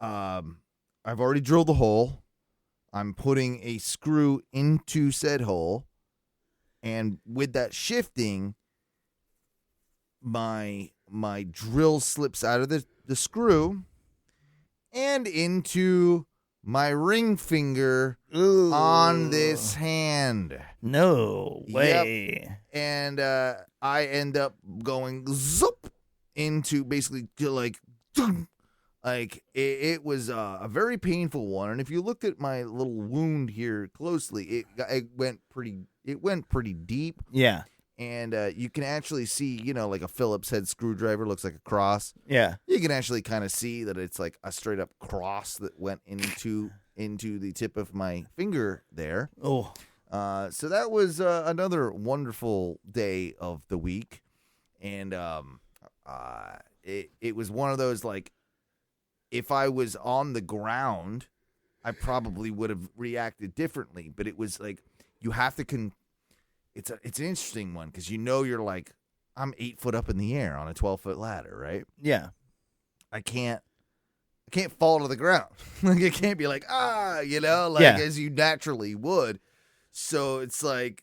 I've already drilled the hole. I'm putting a screw into said hole. And with that shifting, my drill slips out of the screw and into my ring finger on this hand. No way. Yep. And I end up going zoop into basically like it was a very painful one. And if you looked at my little wound here closely, it went pretty deep. Yeah. And you can actually see, you know, like a Phillips head screwdriver looks like a cross. Yeah. You can actually kind of see that it's like a straight up cross that went into the tip of my finger there. Oh. So that was another wonderful day of the week. And it was one of those, like, if I was on the ground, I probably would have reacted differently. But it was like, you have to it's an interesting one because, you know, you're like, I'm 8 foot up in the air on a 12-foot ladder, right? Yeah. I can't fall to the ground. Like, it can't be like, you know, like, as you naturally would. So it's like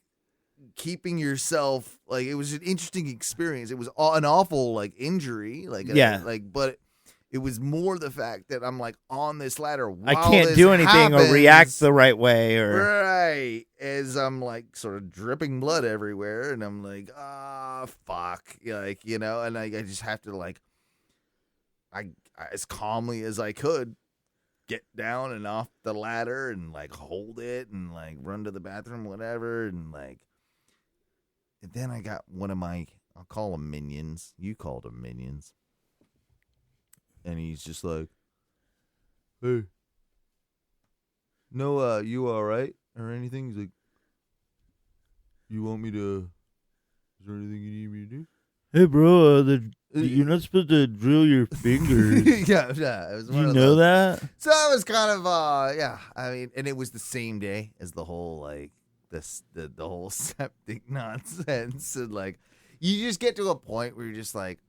keeping yourself, like, it was an interesting experience. It was an awful, like, injury, like, but it was more the fact that I'm, like, on this ladder while I can't this do anything happens, or react the right way, or right, as I'm, like, sort of dripping blood everywhere, and I'm like, fuck, like, you know, and I just have to, like, I as calmly as I could, get down and off the ladder and like hold it and like run to the bathroom, whatever. And like, and then I got one of my, I'll call them minions. You called them minions. And he's just like, hey, no, you all right or anything? He's like, you want me to, is there anything you need me to do? Hey, bro, you're not supposed to drill your fingers. yeah. It was one You of know those. that? So I was kind of, yeah. I mean, and it was the same day as the whole, like, the whole septic nonsense. And, like, you just get to a point where you're just like,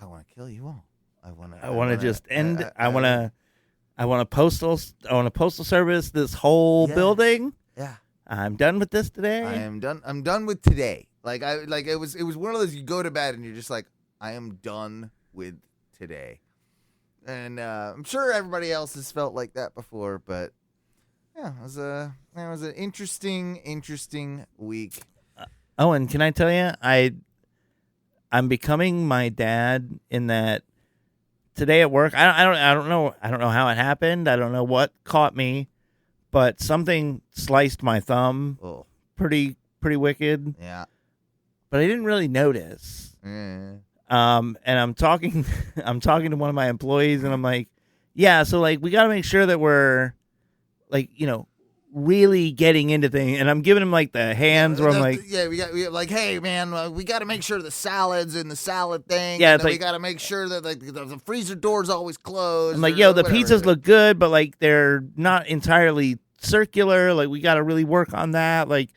I want to kill you all. I want to just end. I want a postal service this whole building. Yeah. I'm done with this today. I am done. I'm done with today. It was one of those, you go to bed and you're just like, I am done with today. And I'm sure everybody else has felt like that before, but yeah, it was an interesting week. Owen, can I tell you, I'm becoming my dad in that today at work. I don't know how it happened. I don't know what caught me, but something sliced my thumb. Oh, Pretty wicked. yeah. But I didn't really notice. Yeah. And I'm talking to one of my employees, and I'm like, yeah, so like we got to make sure that we're like, really getting into things. And I'm giving him like the hands where I'm like, we got like, hey man, we got to make sure the salad's in the salad thing. Yeah, and it's then like, we got to make sure that like the freezer door's always closed. I'm like, or yo, the whatever. pizzas look good, but like they're not entirely circular. Like we got to really work on that. Like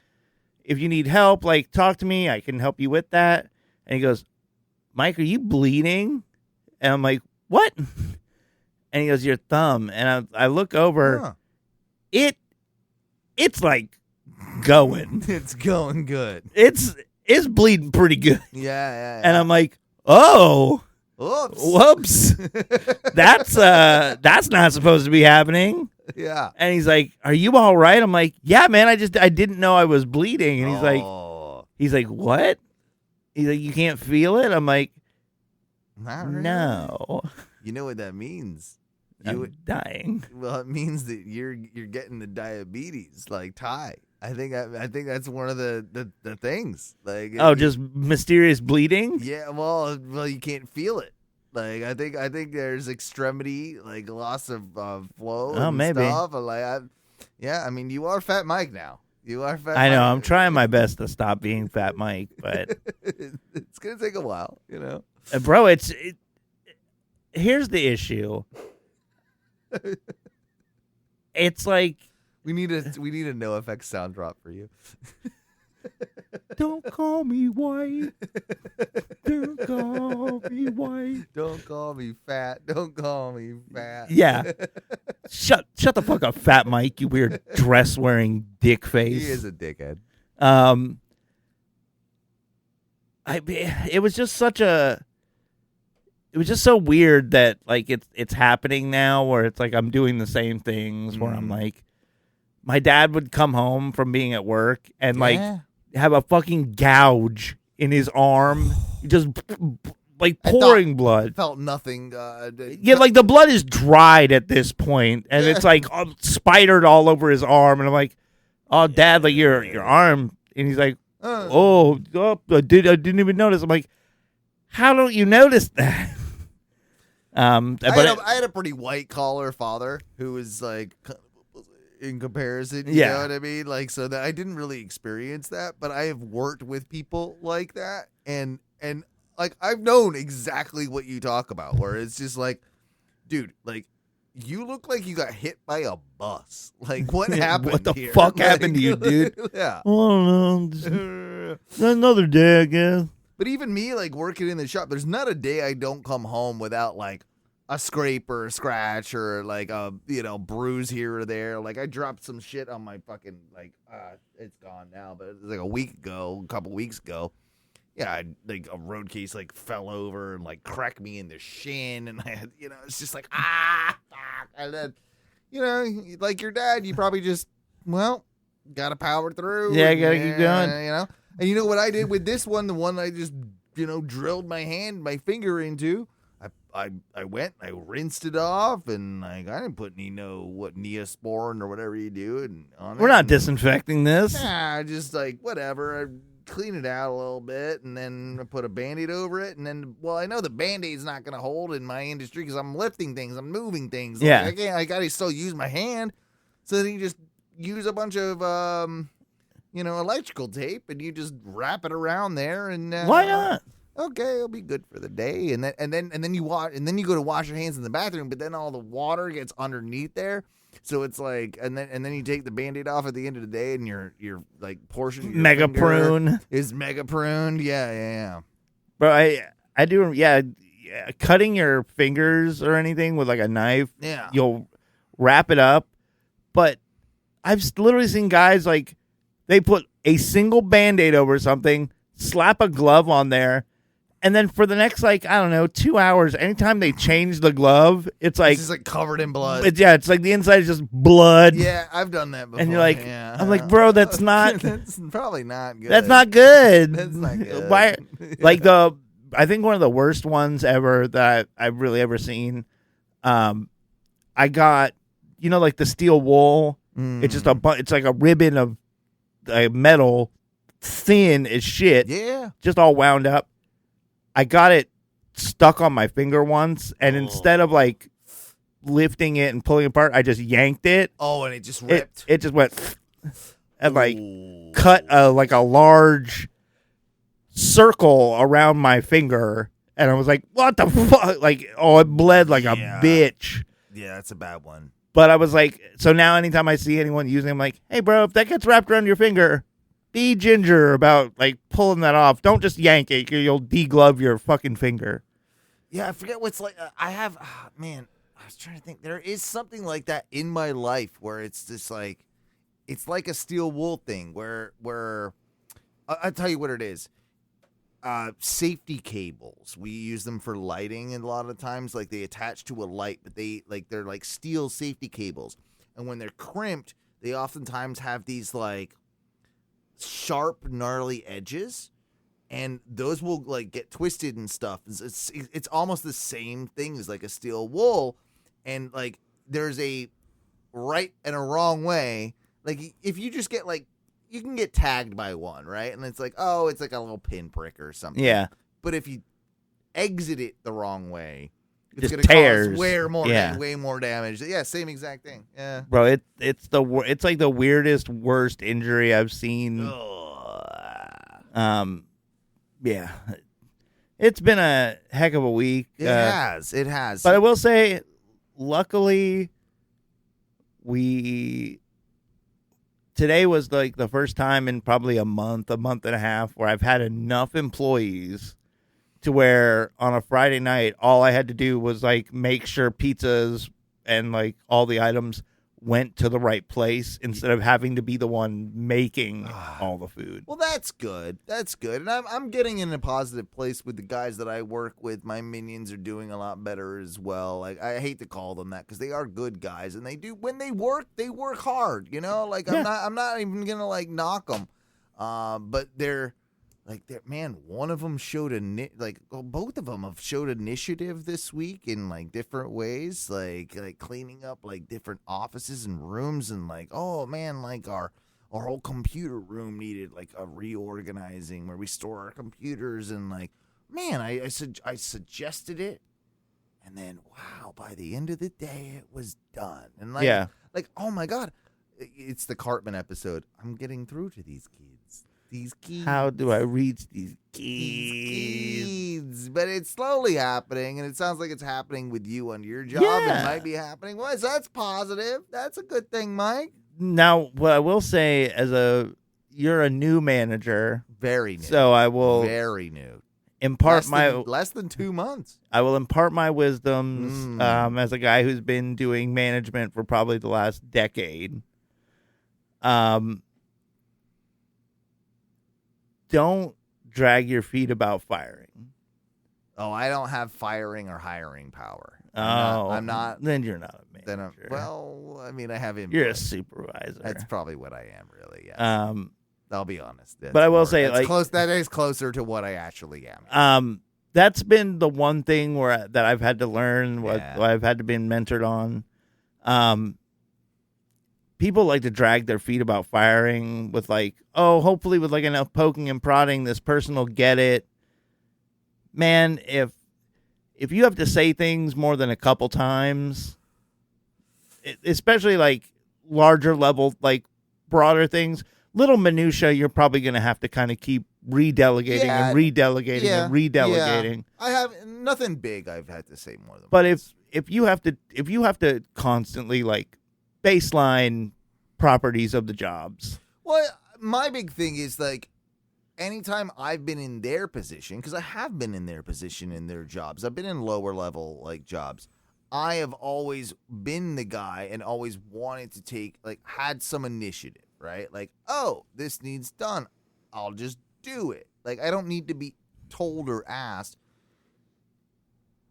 if you need help, like talk to me. I can help you with that. And he goes, Mike, are you bleeding? And I'm like, what? And he goes, your thumb. And I look over. Huh. It's like going. It's going good. It's bleeding pretty good. Yeah. And I'm like, oh, Oops. whoops. That's not supposed to be happening. Yeah. And he's like, are you all right? I'm like, yeah, man, I didn't know I was bleeding. And he's like, what? He's like, you can't feel it? I'm like, Not really. no. You know what that means? I'm dying. Well, it means that you're getting the diabetes, like Ty. I think that's one of the things. Like, Just mysterious bleeding? yeah. Well, you can't feel it. Like I think there's extremity, like loss of flow. Oh, and maybe. Stuff. And I mean, you are Fat Mike now. You are Fat. I know. Mike. I'm trying my best to stop being Fat Mike, but It's gonna take a while, bro, here's the issue. It's like we need a no effects sound drop for you. don't call me white. Don't call me white. Don't call me fat. Don't call me fat. Yeah. Shut the fuck up, Fat Mike, you weird dress wearing dick face. He is a dickhead. It was just so weird that like it's happening now where it's like I'm doing the same things where I'm like, my dad would come home from being at work and like have a fucking gouge in his arm, just like pouring blood. Felt nothing. Yeah, like the blood is dried at this point, and it's like spidered all over his arm, and I'm like, "Oh, Dad, like your arm," and he's like, "Oh, I didn't even notice." I'm like, "How don't you notice that?" I had a pretty white collar father who was like, in comparison, you know what I mean? Like, so that I didn't really experience that, but I have worked with people like that, and like I've known exactly what you talk about, where it's just like, dude, like you look like you got hit by a bus. Like, what happened? What the here? fuck happened to you, dude? Yeah. Oh no, another day, I guess. But even me, like working in the shop, there's not a day I don't come home without like a scrape or a scratch or like a bruise here or there. Like I dropped some shit on my fucking it's gone now, but it was like a couple weeks ago. Yeah, like a road case like fell over and like cracked me in the shin, and I had it's just like fuck. And then like your dad, you probably just gotta power through. Yeah, gotta keep going. And you know what I did with this one, the one I just drilled my finger into. I went, I rinsed it off, and like I didn't put any what Neosporin or whatever you do on it. We're not disinfecting this. Nah, just like whatever. I clean it out a little bit, and then I put a Band-Aid over it, and then I know the Band-Aid's not gonna hold in my industry because I'm lifting things, I'm moving things. Yeah, like, I gotta still use my hand. So then you just use a bunch of electrical tape, and you just wrap it around there, and why not? Okay, it'll be good for the day, and then you you go to wash your hands in the bathroom, but then all the water gets underneath there, so it's like, and then you take the Band-Aid off at the end of the day, and your like portion of your mega finger prune is mega pruned, yeah. Bro, I do, yeah. Cutting your fingers or anything with like a knife, Yeah. you'll wrap it up, but I've literally seen guys like they put a single Band-Aid over something, slap a glove on there. And then for the next, 2 hours, anytime they change the glove, it's It's just covered in blood. it's like the inside is just blood. Yeah, I've done that before. And you're like, yeah. I'm like, bro, that's not, that's probably not good. that's not good. That's not good. Why? I think one of the worst ones ever that I've really ever seen, I got, like the steel wool. It's just it's like a ribbon of metal, thin as shit. Yeah. Just all wound up. I got it stuck on my finger once, and instead of lifting it and pulling it apart, I just yanked it. Oh, and it just ripped. It just went and cut a large circle around my finger, and I was like, "What the fuck?" It bled like a bitch. Yeah, that's a bad one. But I was like, so now anytime I see anyone using it, I'm like, "Hey, bro, if that gets wrapped around your finger, be ginger about pulling that off. Don't just yank it. You'll deglove your fucking finger." Yeah, I forget what's I was trying to think. There is something like that in my life where it's just it's like a steel wool thing where I'll tell you what it is. Safety cables. We use them for lighting, and a lot of times they attach to a light, but they're like steel safety cables. And when they're crimped, they oftentimes have these sharp, gnarly edges, and those will get twisted and stuff. It's almost the same thing as a steel wool, and there's a right and a wrong way. If you just get you can get tagged by one, right? And it's it's a little pinprick or something. Yeah. But if you exit it the wrong way, it's Just going to tears. cause way more damage. Yeah, same exact thing. Yeah. Bro, it's like the weirdest, worst injury I've seen. Yeah. It's been a heck of a week. It has. But I will say, luckily, today was the first time in probably a month and a half where I've had enough employees to where on a Friday night, all I had to do was make sure pizzas and all the items went to the right place instead of having to be the one making all the food. Well, that's good. That's good. And I'm getting in a positive place with the guys that I work with. My minions are doing a lot better as well. I hate to call them that because they are good guys, and when they work hard, I'm not even going to knock them. But they're man, one of them showed both of them have showed initiative this week in different ways, cleaning up different offices and rooms, and oh man, our whole computer room needed a reorganizing where we store our computers, and man, I suggested it, and then wow, by the end of the day it was done, and oh my god, it's the Cartman episode. I'm getting through to these kids. These kids. How do I reach these kids? These. But it's slowly happening, and it sounds like it's happening with you on your job. Yeah. It might be happening. Well, so that's positive. That's a good thing, Mike. Now, what I will say, you're a new manager. Very new. So I will very new. Impart less than 2 months. I will impart my wisdoms as a guy who's been doing management for probably the last decade. Don't drag your feet about firing. Oh, I don't have firing or hiring power. I'm not. Then you're not a manager. I have input. You're a supervisor. That's probably what I am, really. Yes. I'll be honest. But I will say, close. That is closer to what I actually am. that's been the one thing that I've had to learn, what Yeah. I've had to be mentored on. People like to drag their feet about firing with like, oh, hopefully with like enough poking and prodding, this person will get it. Man, if you have to say things more than a couple times, especially like larger level, like broader things, little minutia, you're probably going to have to kind of keep redelegating Yeah. and redelegating Yeah, and redelegating. yeah. I have nothing big I've had to say more than But once. if you have to constantly like baseline properties of the jobs. Well, my big thing is like anytime I've been in their position, because I have been in their position in their jobs, I've been in lower level like jobs. I have always been the guy and always wanted to take like had some initiative, right? Like, oh, this needs done. I'll just do it. Like I don't need to be told or asked.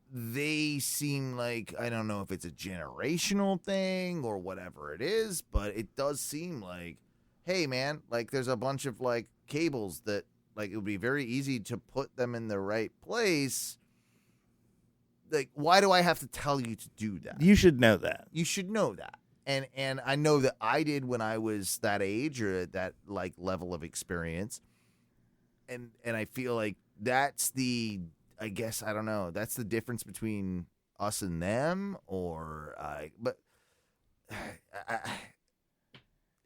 They seem like, I don't know if it's a generational thing or whatever it is, but it does seem like, hey man, like there's a bunch of like cables that like it would be very easy to put them in the right place. Like, why do I have to tell you to do that? You should know that. You should know that. And I know that I did when I was that age or at that like level of experience. And I feel like that's the, I guess, I don't know, that's the difference between us and them, or but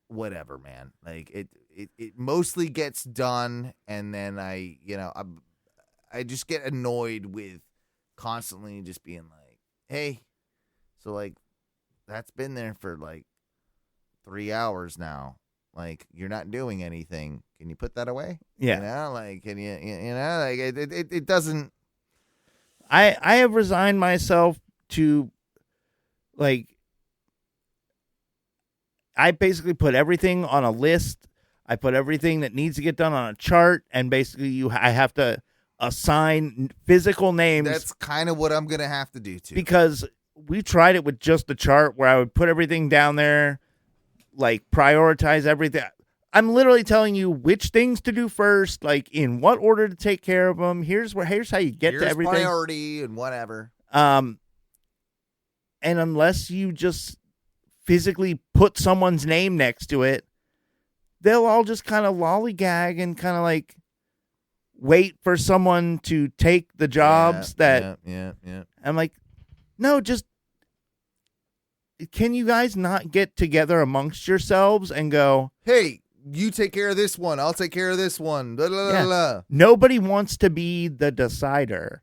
whatever, man. Like it mostly gets done, and then I just get annoyed with constantly just being like, hey, so like that's been there for like 3 hours now. Like you're not doing anything. Can you put that away? Yeah. You know, like can you like it doesn't. I have resigned myself to like I basically put everything on a list. I put everything that needs to get done on a chart, and basically I have to assign physical names. That's kind of what I'm gonna have to do too. Because we tried it with just the chart where I would put everything down there, like prioritize everything. I'm literally telling you which things to do first, like in what order to take care of them. Here's how you get Here's to everything. priority and whatever. And unless you just physically put someone's name next to it, they'll all just kind of lollygag and kind of like wait for someone to take the jobs yeah. I'm like, no, just can you guys not get together amongst yourselves and go, Hey, you take care of this one. I'll take care of this one. Blah, blah, Yeah. blah, blah. Nobody wants to be the decider.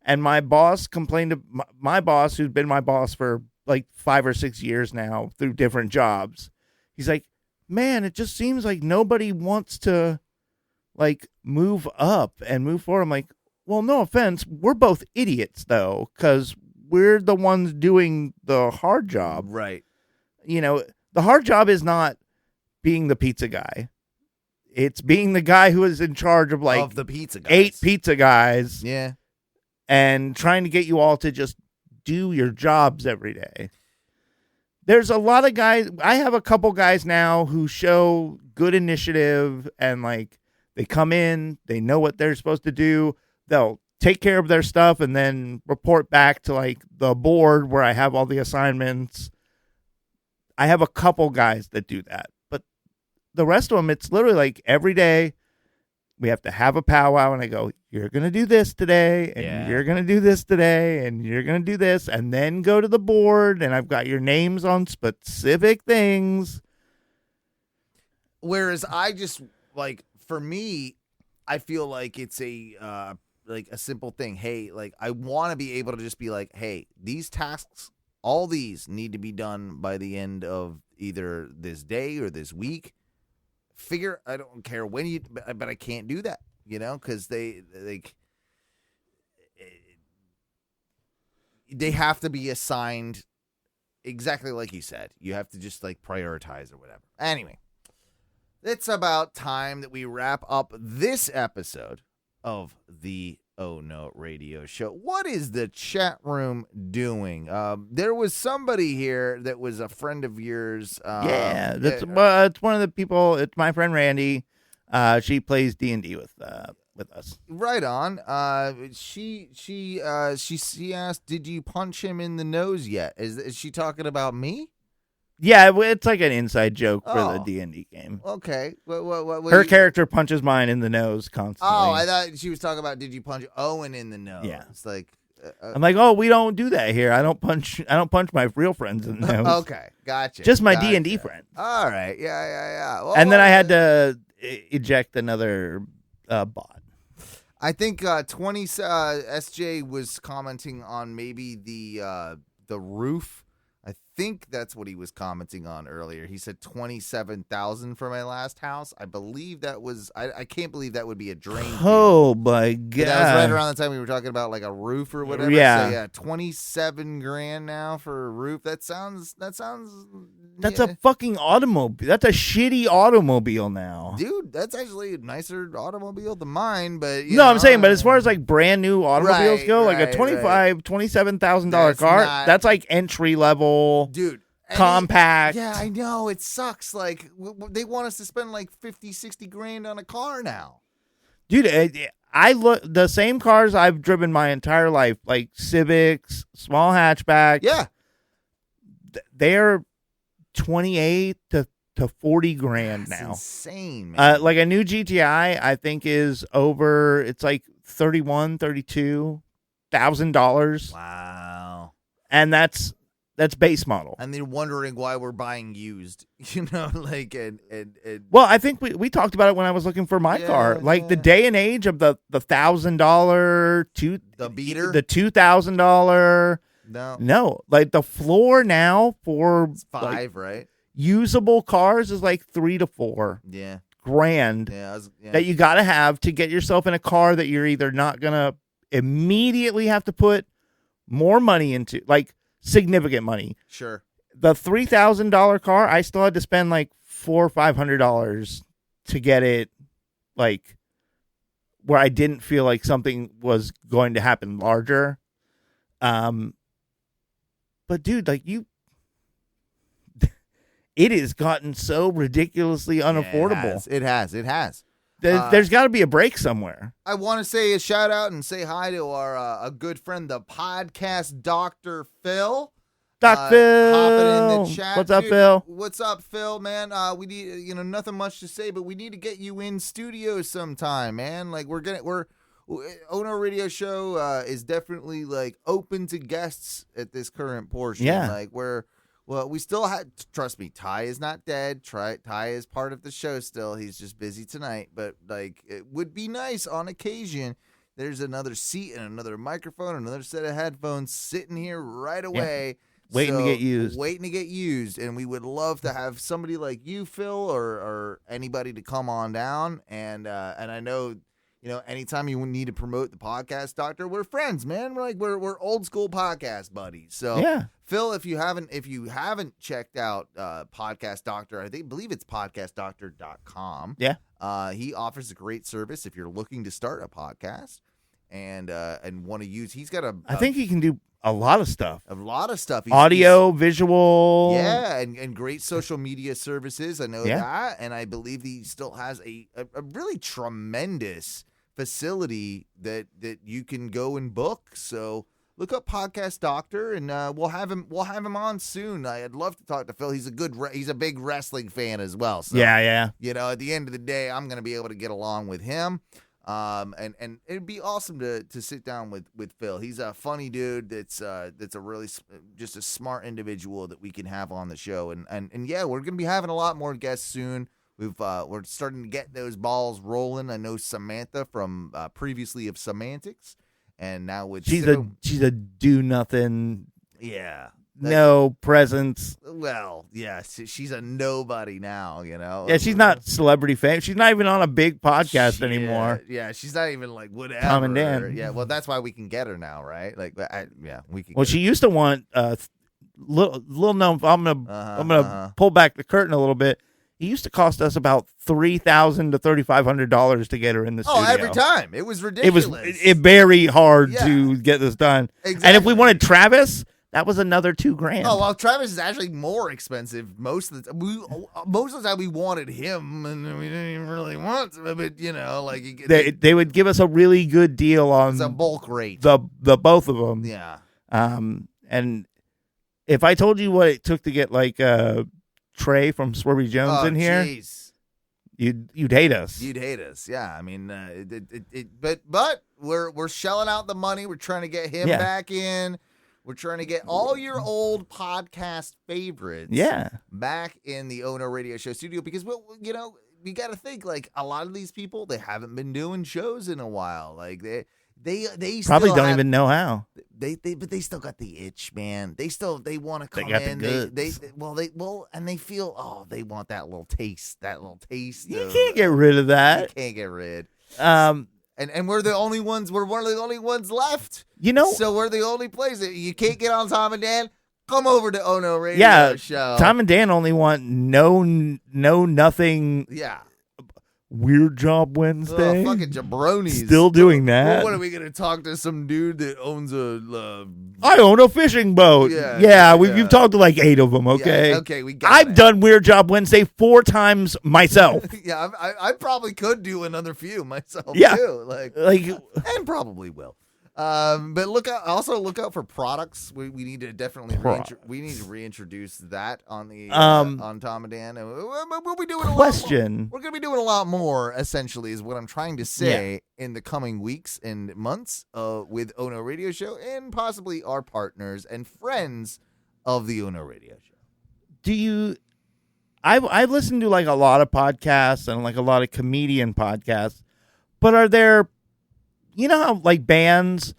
And my boss complained to my boss, who's been my boss for like 5 or 6 years now through different jobs. He's like, man, it just seems like nobody wants to like move up and move forward. I'm like, well, no offense. We're both idiots though, because we're the ones doing the hard job. Right. You know, the hard job is not being the pizza guy. It's being the guy who is in charge of like Of the pizza guys. 8 pizza guys Yeah. and trying to get you all to just do your jobs every day. There's a lot of guys. I have a couple guys now who show good initiative and like they come in, they know what they're supposed to do. They'll take care of their stuff and then report back to like the board where I have all the assignments. I have a couple guys that do that, but the rest of them, it's literally like every day we have to have a powwow and I go, you're going to do this today and Yeah. you're going to do this today and you're going to do this and then go to the board and I've got your names on specific things. Whereas I just like, for me, I feel like it's a simple thing. Hey, like I want to be able to just be like, hey, these tasks, all these need to be done by the end of either this day or this week. I don't care when but I can't do that, you know, because they have to be assigned exactly like you said. You have to just like prioritize or whatever. Anyway, it's about time that we wrap up this episode of the Oh No Radio Show. What is the chat room doing? There was somebody here that was a friend of yours. It's one of the people. It's my friend Randy. She plays D&D with with us. Right on. She asked, "Did you punch him in the nose yet?" Is she talking about me? Yeah, it's like an inside joke for the Oh. D&D game. Okay. What Her character punches mine in the nose constantly. Oh, I thought she was talking about, did you punch Owen in the nose? Yeah. It's like. I'm like, oh, we don't do that here. I don't punch my real friends in the nose. Okay, gotcha. Just my Gotcha. D&D friend. All right. Yeah. Well, And then I had to eject another bot. I think 20 SJ was commenting on maybe the roof. I think that's what he was commenting on earlier. He said 27,000 for my last house. I believe that was. I can't believe that would be a drain. Oh my god! That was right around the time we were talking about like a roof or whatever. Yeah. So yeah, 27 grand now for a roof. That sounds. That's yeah. a fucking automobile. That's a shitty automobile now. Dude, that's actually a nicer automobile than mine, but I'm saying, but as far as like brand new automobiles Right, go, like right, a $27,000 That's car, not- that's like entry level, dude, compact. Yeah, I know. It sucks. Like, they want us to spend like 50, 60 grand on a car now. Dude, I look the same cars I've driven my entire life, like Civics, small hatchbacks. Yeah. They're 28 to 40 grand That's now. insane, man. Like a new GTI, I think is over. It's like $32,000, Wow. and that's base model. And they're wondering why we're buying used, like, and Well, I think we talked about it when I was looking for my car. Like the day and age of the $1,000 the beater. the $2,000. No, like the floor now for It's $5, like, right? usable cars is like $3 to $4 Yeah. grand Yeah. that you got to have to get yourself in a car that you're either not gonna immediately have to put more money into, like significant money. Sure. The $3,000 car, I still had to spend like $400 or $500 to get it, like where I didn't feel like something was going to happen larger. But dude, like it has gotten so ridiculously unaffordable. Yeah, it has. There's got to be a break somewhere. I want to say a shout out and say hi to our a good friend, the podcast Dr. Phil. Doc Phil, Hopping in the chat. what's up, Dude, Phil? What's up, Phil? Man, we need nothing much to say, but we need to get you in studio sometime, man. Like Ono Radio Show is definitely like open to guests at this current portion. Yeah. Like we still have, trust me, Ty is not dead. Ty is part of the show still. He's just busy tonight. But like, it would be nice on occasion. There's another seat and another microphone, another set of headphones sitting here right away. Waiting to get used. Waiting to get used. And we would love to have somebody like you, Phil, or anybody to come on down. And I know, anytime you need to promote the podcast Doctor, we're friends, man. We're old school podcast buddies. So Yeah. Phil, if you haven't checked out Podcast Doctor, I believe it's podcastdoctor.com. Yeah. He offers a great service if you're looking to start a podcast and want to use. He's got I think he can do a lot of stuff. a lot of stuff. Audio, visual. Yeah, and great social media services. I know Yeah. that, and I believe he still has a really tremendous facility that you can go and book. So look up Podcast Doctor, and we'll have him on soon. I'd love to talk to Phil. He's he's a big wrestling fan as well. So, Yeah. at the end of the day, I'm going to be able to get along with him. And it'd be awesome to sit down with Phil. He's a funny dude. That's a really just a smart individual that we can have on the show. And yeah, we're gonna be having a lot more guests soon. We're starting to get those balls rolling. I know Samantha from previously of Semantics, and now with She's a do nothing. yeah. No presence. Well, yeah, she's a nobody now, Yeah, she's not celebrity fame. She's not even on a big podcast anymore. Yeah, she's not even like whatever. Tom and Dan. Yeah, well, that's why we can get her now, right? Like, we can. Well, get she used to want little known. I'm gonna pull back the curtain a little bit. It used to cost us about $3,000 to $3,500 to get her in the studio. every time it was ridiculous. It was very hard Yeah. to get this done. Exactly. And if we wanted Travis, that was another $2,000. Oh well, Travis is actually more expensive most of the time. Most of the time we wanted him, and we didn't even really want him. But like they would give us a really good deal on it's a bulk rate. the both of them. Yeah. And if I told you what it took to get like Trey from Swervy Jones in here, geez. you'd hate us. You'd hate us. Yeah. I mean, but we're shelling out the money. We're trying to get him back in. We're trying to get all your old podcast favorites back in the Ono Radio Show studio because, we got to think, like, a lot of these people, they haven't been doing shows in a while. Like, they probably still don't even know how. But they still got the itch, man. They want to come got in. the And they feel, they want that little taste. You can't get rid of that. You can't get rid. And we're the only ones. We're one of the only ones left. So we're the only place that you can't get on Tom and Dan. Come over to Ono Radio Show. Tom and Dan only want no nothing. Yeah. Weird Job Wednesday. Fucking jabronis. Still doing that. Well, what are we gonna talk to some dude that owns I own a fishing boat. You've talked to like 8 of them. Okay. Yeah, okay, we got I've done Weird Job Wednesday 4 times myself. Yeah, I probably could do another few myself too. Like, and probably will. But look out for products. We need to definitely reintroduce that on the on Tom and Dan. We'll be doing question. We're gonna be doing a lot more. Essentially, is what I'm trying to say in the coming weeks and months with Ono Radio Show and possibly our partners and friends of the Ono Radio Show. Do you? I've listened to like a lot of podcasts and like a lot of comedian podcasts, but are there? You know how, like, bands,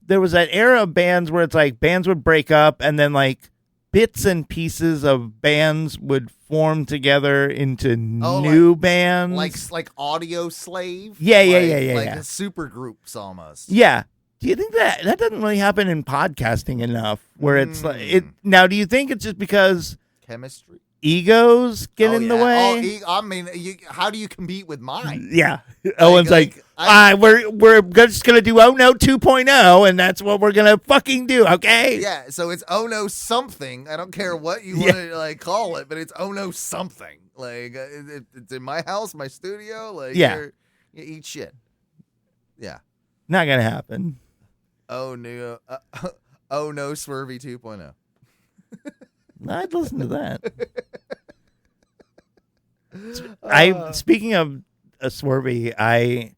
there was that era of bands where it's like bands would break up and then, like, bits and pieces of bands would form together into new bands. Like Audio Slave? Yeah. Like super groups almost. Yeah. Do you think that doesn't really happen in podcasting enough? Where it's like, now, do you think it's just because chemistry? Egos get in the way? How do you compete with mine? Yeah. Owen's we're just going to do Ono 2.0, and that's what we're going to fucking do, okay? Yeah, so it's Ono something. I don't care what you want to, like, call it, but it's Ono something. Like, it's in my house, my studio. Like, you eat shit. Yeah. Not going to happen. Oh, no. Ono Swervy 2.0. I'd listen to that. Speaking of a Swervy, I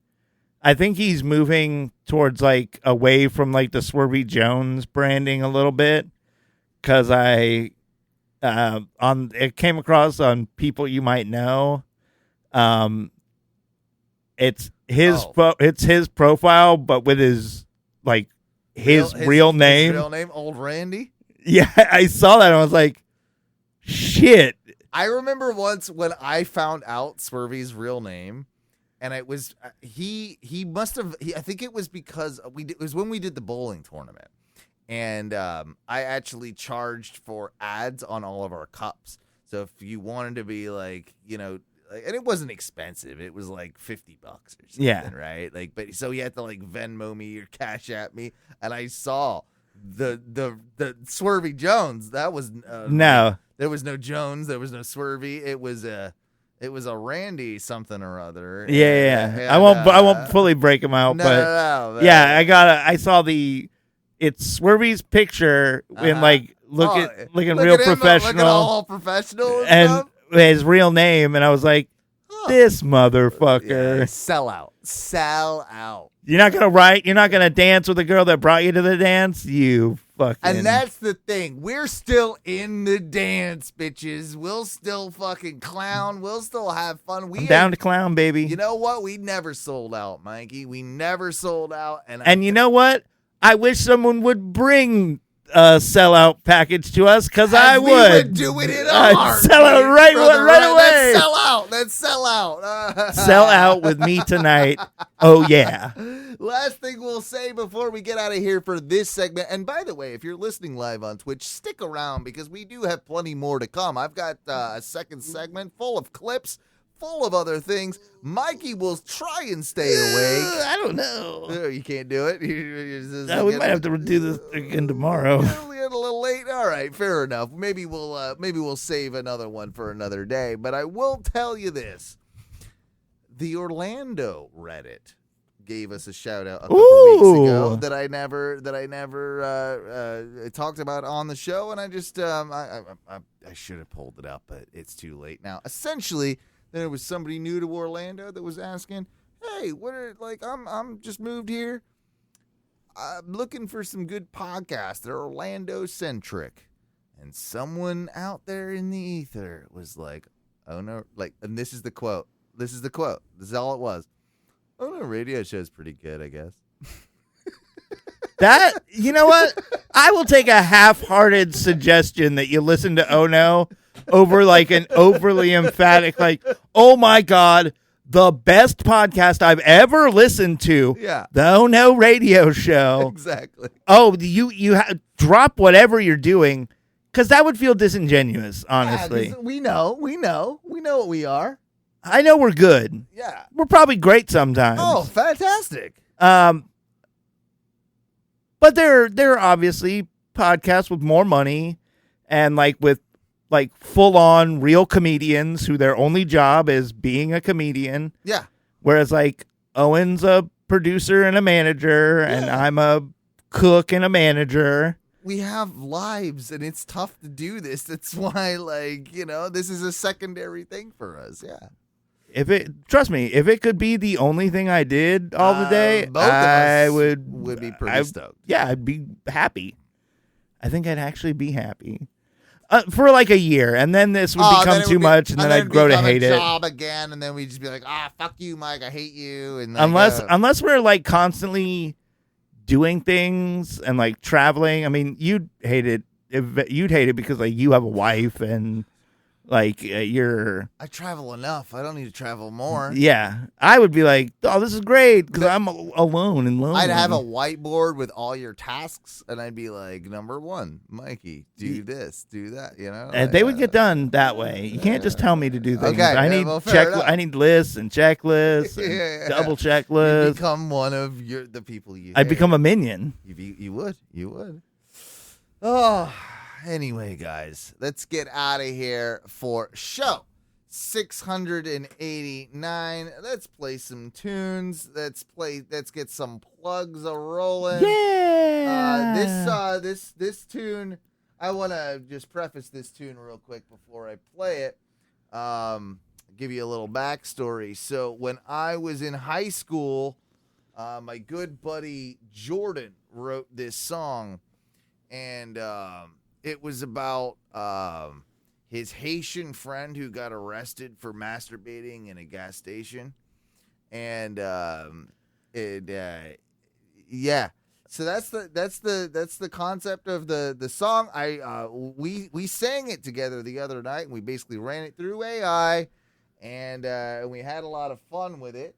think he's moving towards like away from like the Swervy Jones branding a little bit because it came across on People You Might Know. It's his profile, but with his like his real name. His real name, Old Randy. Yeah, I saw that and I was like, shit. I remember once when I found out Swervy's real name, and it was he must have. I think it was because it was when we did the bowling tournament, and I actually charged for ads on all of our cups. So if you wanted to be like, and it wasn't expensive, it was like $50 or something, right? Like, but so you had to like Venmo me or Cash App me, and I saw the Swervy Jones. That was no. There was no Jones. There was no Swervy. It was a Randy something or other. Yeah. I won't fully break him out, No, I saw it's Swervy's picture in like looking real professional, looking all professional, and his real name, and I was like, this motherfucker, sell out. You're not gonna write. You're not gonna dance with the girl that brought you to the dance. You fucking. And that's the thing. We're still in the dance, bitches. We'll still fucking clown. We'll still have fun. I'm down to clown, baby. You know what? We never sold out, Mikey. We never sold out. And you know what? I wish someone would bring a sellout package to us because I would. We would do it in a heartbeat. Sell out right away. Let's sell out. Sell out with me tonight. Oh, yeah. Last thing we'll say before we get out of here for this segment. And by the way, if you're listening live on Twitch, stick around because we do have plenty more to come. I've got a second segment full of clips, full of other things. Mikey will try and stay awake. I don't know. You can't do it. We might have to do this again tomorrow. A little late. All right, fair enough. Maybe we'll save another one for another day. But I will tell you this: the Orlando Reddit gave us a shout out a couple weeks ago that I never talked about on the show, and I just I should have pulled it up, but it's too late now. Essentially, there was somebody new to Orlando that was asking, "Hey, I'm just moved here. I'm looking for some good podcasts. They're Orlando centric." And someone out there in the ether was like, "Oh no!" And this is the quote. This is all it was. "Oh no, radio show's pretty good, I guess." That, you know what? I will take a half-hearted suggestion that you listen to Oh No over like an overly emphatic, like, "Oh my God, the best podcast I've ever listened to." Yeah. The Oh No radio show. Exactly. Oh, you drop whatever you're doing, because that would feel disingenuous, honestly. Yeah, we know what we are. I know we're good. Yeah. We're probably great sometimes. Oh, fantastic. But there are obviously podcasts with more money and with full on real comedians who their only job is being a comedian. Yeah. Whereas Owen's a producer and a manager, and I'm a cook and a manager. We have lives, and it's tough to do this. That's why, this is a secondary thing for us. Yeah. Trust me, if it could be the only thing I did all the day, both of I us would be pretty stoked. Yeah, I'd be happy. I think I'd actually be happy for a year, and then this would become too much, and then I'd grow to hate it. Job again, and then we'd just be like, fuck you, Mike, I hate you. And unless we're constantly doing things and traveling. I mean, you'd hate it because you have a wife and you're. I travel enough. I don't need to travel more. Yeah, I would be like, "Oh, this is great," because I'm alone and lonely. I'd have a whiteboard with all your tasks, and I'd be like, "Number 1, Mikey, do this, do that." And they would get done that way. You can't just tell me to do things. Okay, I need I need lists and checklists, and double checklists. You'd become one of the people you. I'd become a minion. You would. Oh. Anyway, guys, let's get out of here for show 689. Let's play some tunes. Let's get some plugs a rolling. Yeah. This tune. I want to just preface this tune real quick before I play it. Give you a little backstory. So when I was in high school, my good buddy Jordan wrote this song, and it was about his Haitian friend who got arrested for masturbating in a gas station, and So that's the concept of the song. We sang it together the other night, and we basically ran it through AI, and we had a lot of fun with it.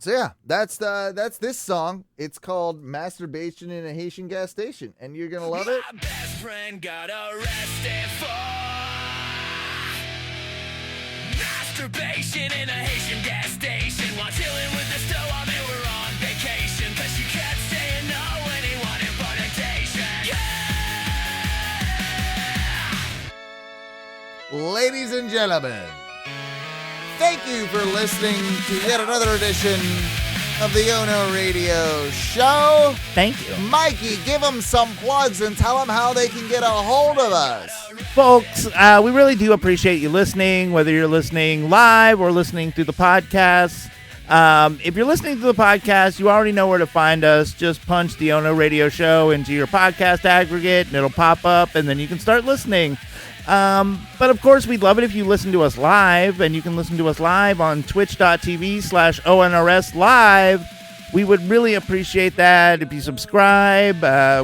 So yeah, that's this song. It's called "Masturbation in a Haitian Gas Station," and you're gonna love it. My best friend got arrested for masturbation in a Haitian gas station while chilling with the stow while they were on vacation. 'Cause she kept saying no when he wanted fornication. Yeah! Ladies and gentlemen, thank you for listening to yet another edition of the Ono Radio Show. Thank you. Mikey, give them some plugs and tell them how they can get a hold of us. Folks, we really do appreciate you listening, whether you're listening live or listening through the podcast. If you're listening to the podcast, you already know where to find us. Just punch the Ono Radio Show into your podcast aggregate, and it'll pop up, and then you can start listening. But of course, we'd love it if you listen to us live, and you can listen to us live on twitch.tv/ONRS live. We would really appreciate that if you subscribe.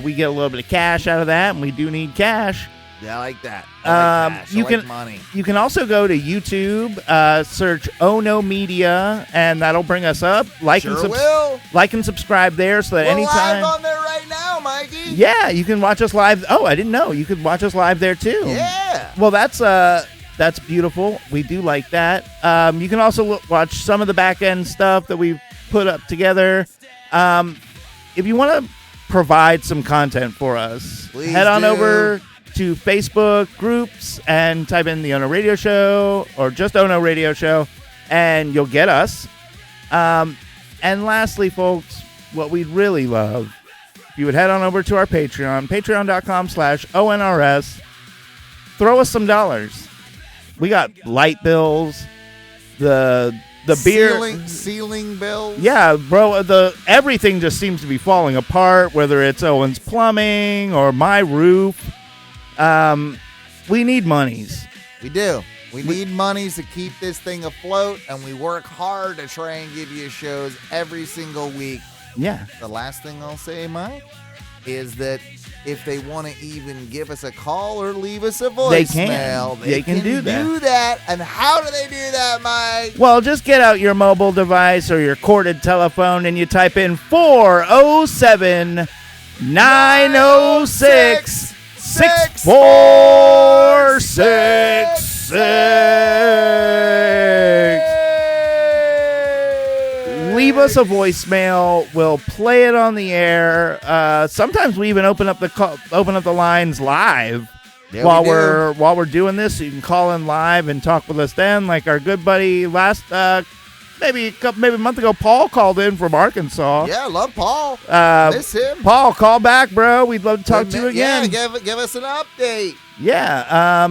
We get a little bit of cash out of that, and we do need cash. Yeah, I like that. I like cash. I like money. You can also go to YouTube, search Ono Media, and that'll bring us up. Like and subscribe there so that We're anytime. live on there right now, Mikey. Yeah, you can watch us live. Oh, I didn't know. You could watch us live there too. Yeah. Well, that's beautiful. We do like that. You can also watch some of the back end stuff that we've put up together. If you want to provide some content for us. Please Head on do. over to Facebook groups and type in the Ono Radio Show or just Ono Radio Show, and you'll get us. And lastly, folks, what we'd really love, if you would head on over to our Patreon, patreon.com/ONRS, throw us some dollars. We got light bills, the beer. Ceiling bills. Yeah, bro, everything just seems to be falling apart, whether it's Owen's plumbing or my roof. We need monies. We do. We need monies to keep this thing afloat, and we work hard to try and give you shows every single week. Yeah. The last thing I'll say, Mike, is that if they want to even give us a call or leave us a voicemail, They can do that. And how do they do that, Mike? Well, just get out your mobile device or your corded telephone and you type in 407-906 6466. Leave us a voicemail. We'll play it on the air. Sometimes we even open up the lines live while we're doing this. So you can call in live and talk with us then. Like our good buddy maybe a month ago, Paul called in from Arkansas. Yeah, love Paul. Miss him. Paul, call back, bro. We'd love to talk to you again. Yeah, give us an update. Yeah.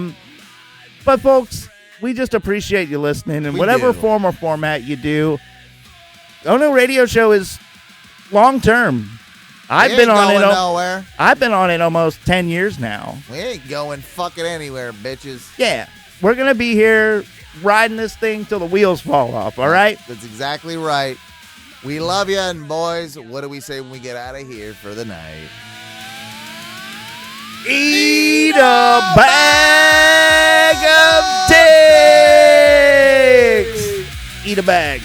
But folks, we just appreciate you listening in whatever form or format you do. Ono Radio Show is long term. I've been on it nowhere. I've been on it almost 10 years now. We ain't going fucking anywhere, bitches. Yeah. We're going to be here riding this thing till the wheels fall off, all right? That's exactly right. We love you, and boys, what do we say when we get out of here for the night? Eat a bag of dicks. Eat a bag.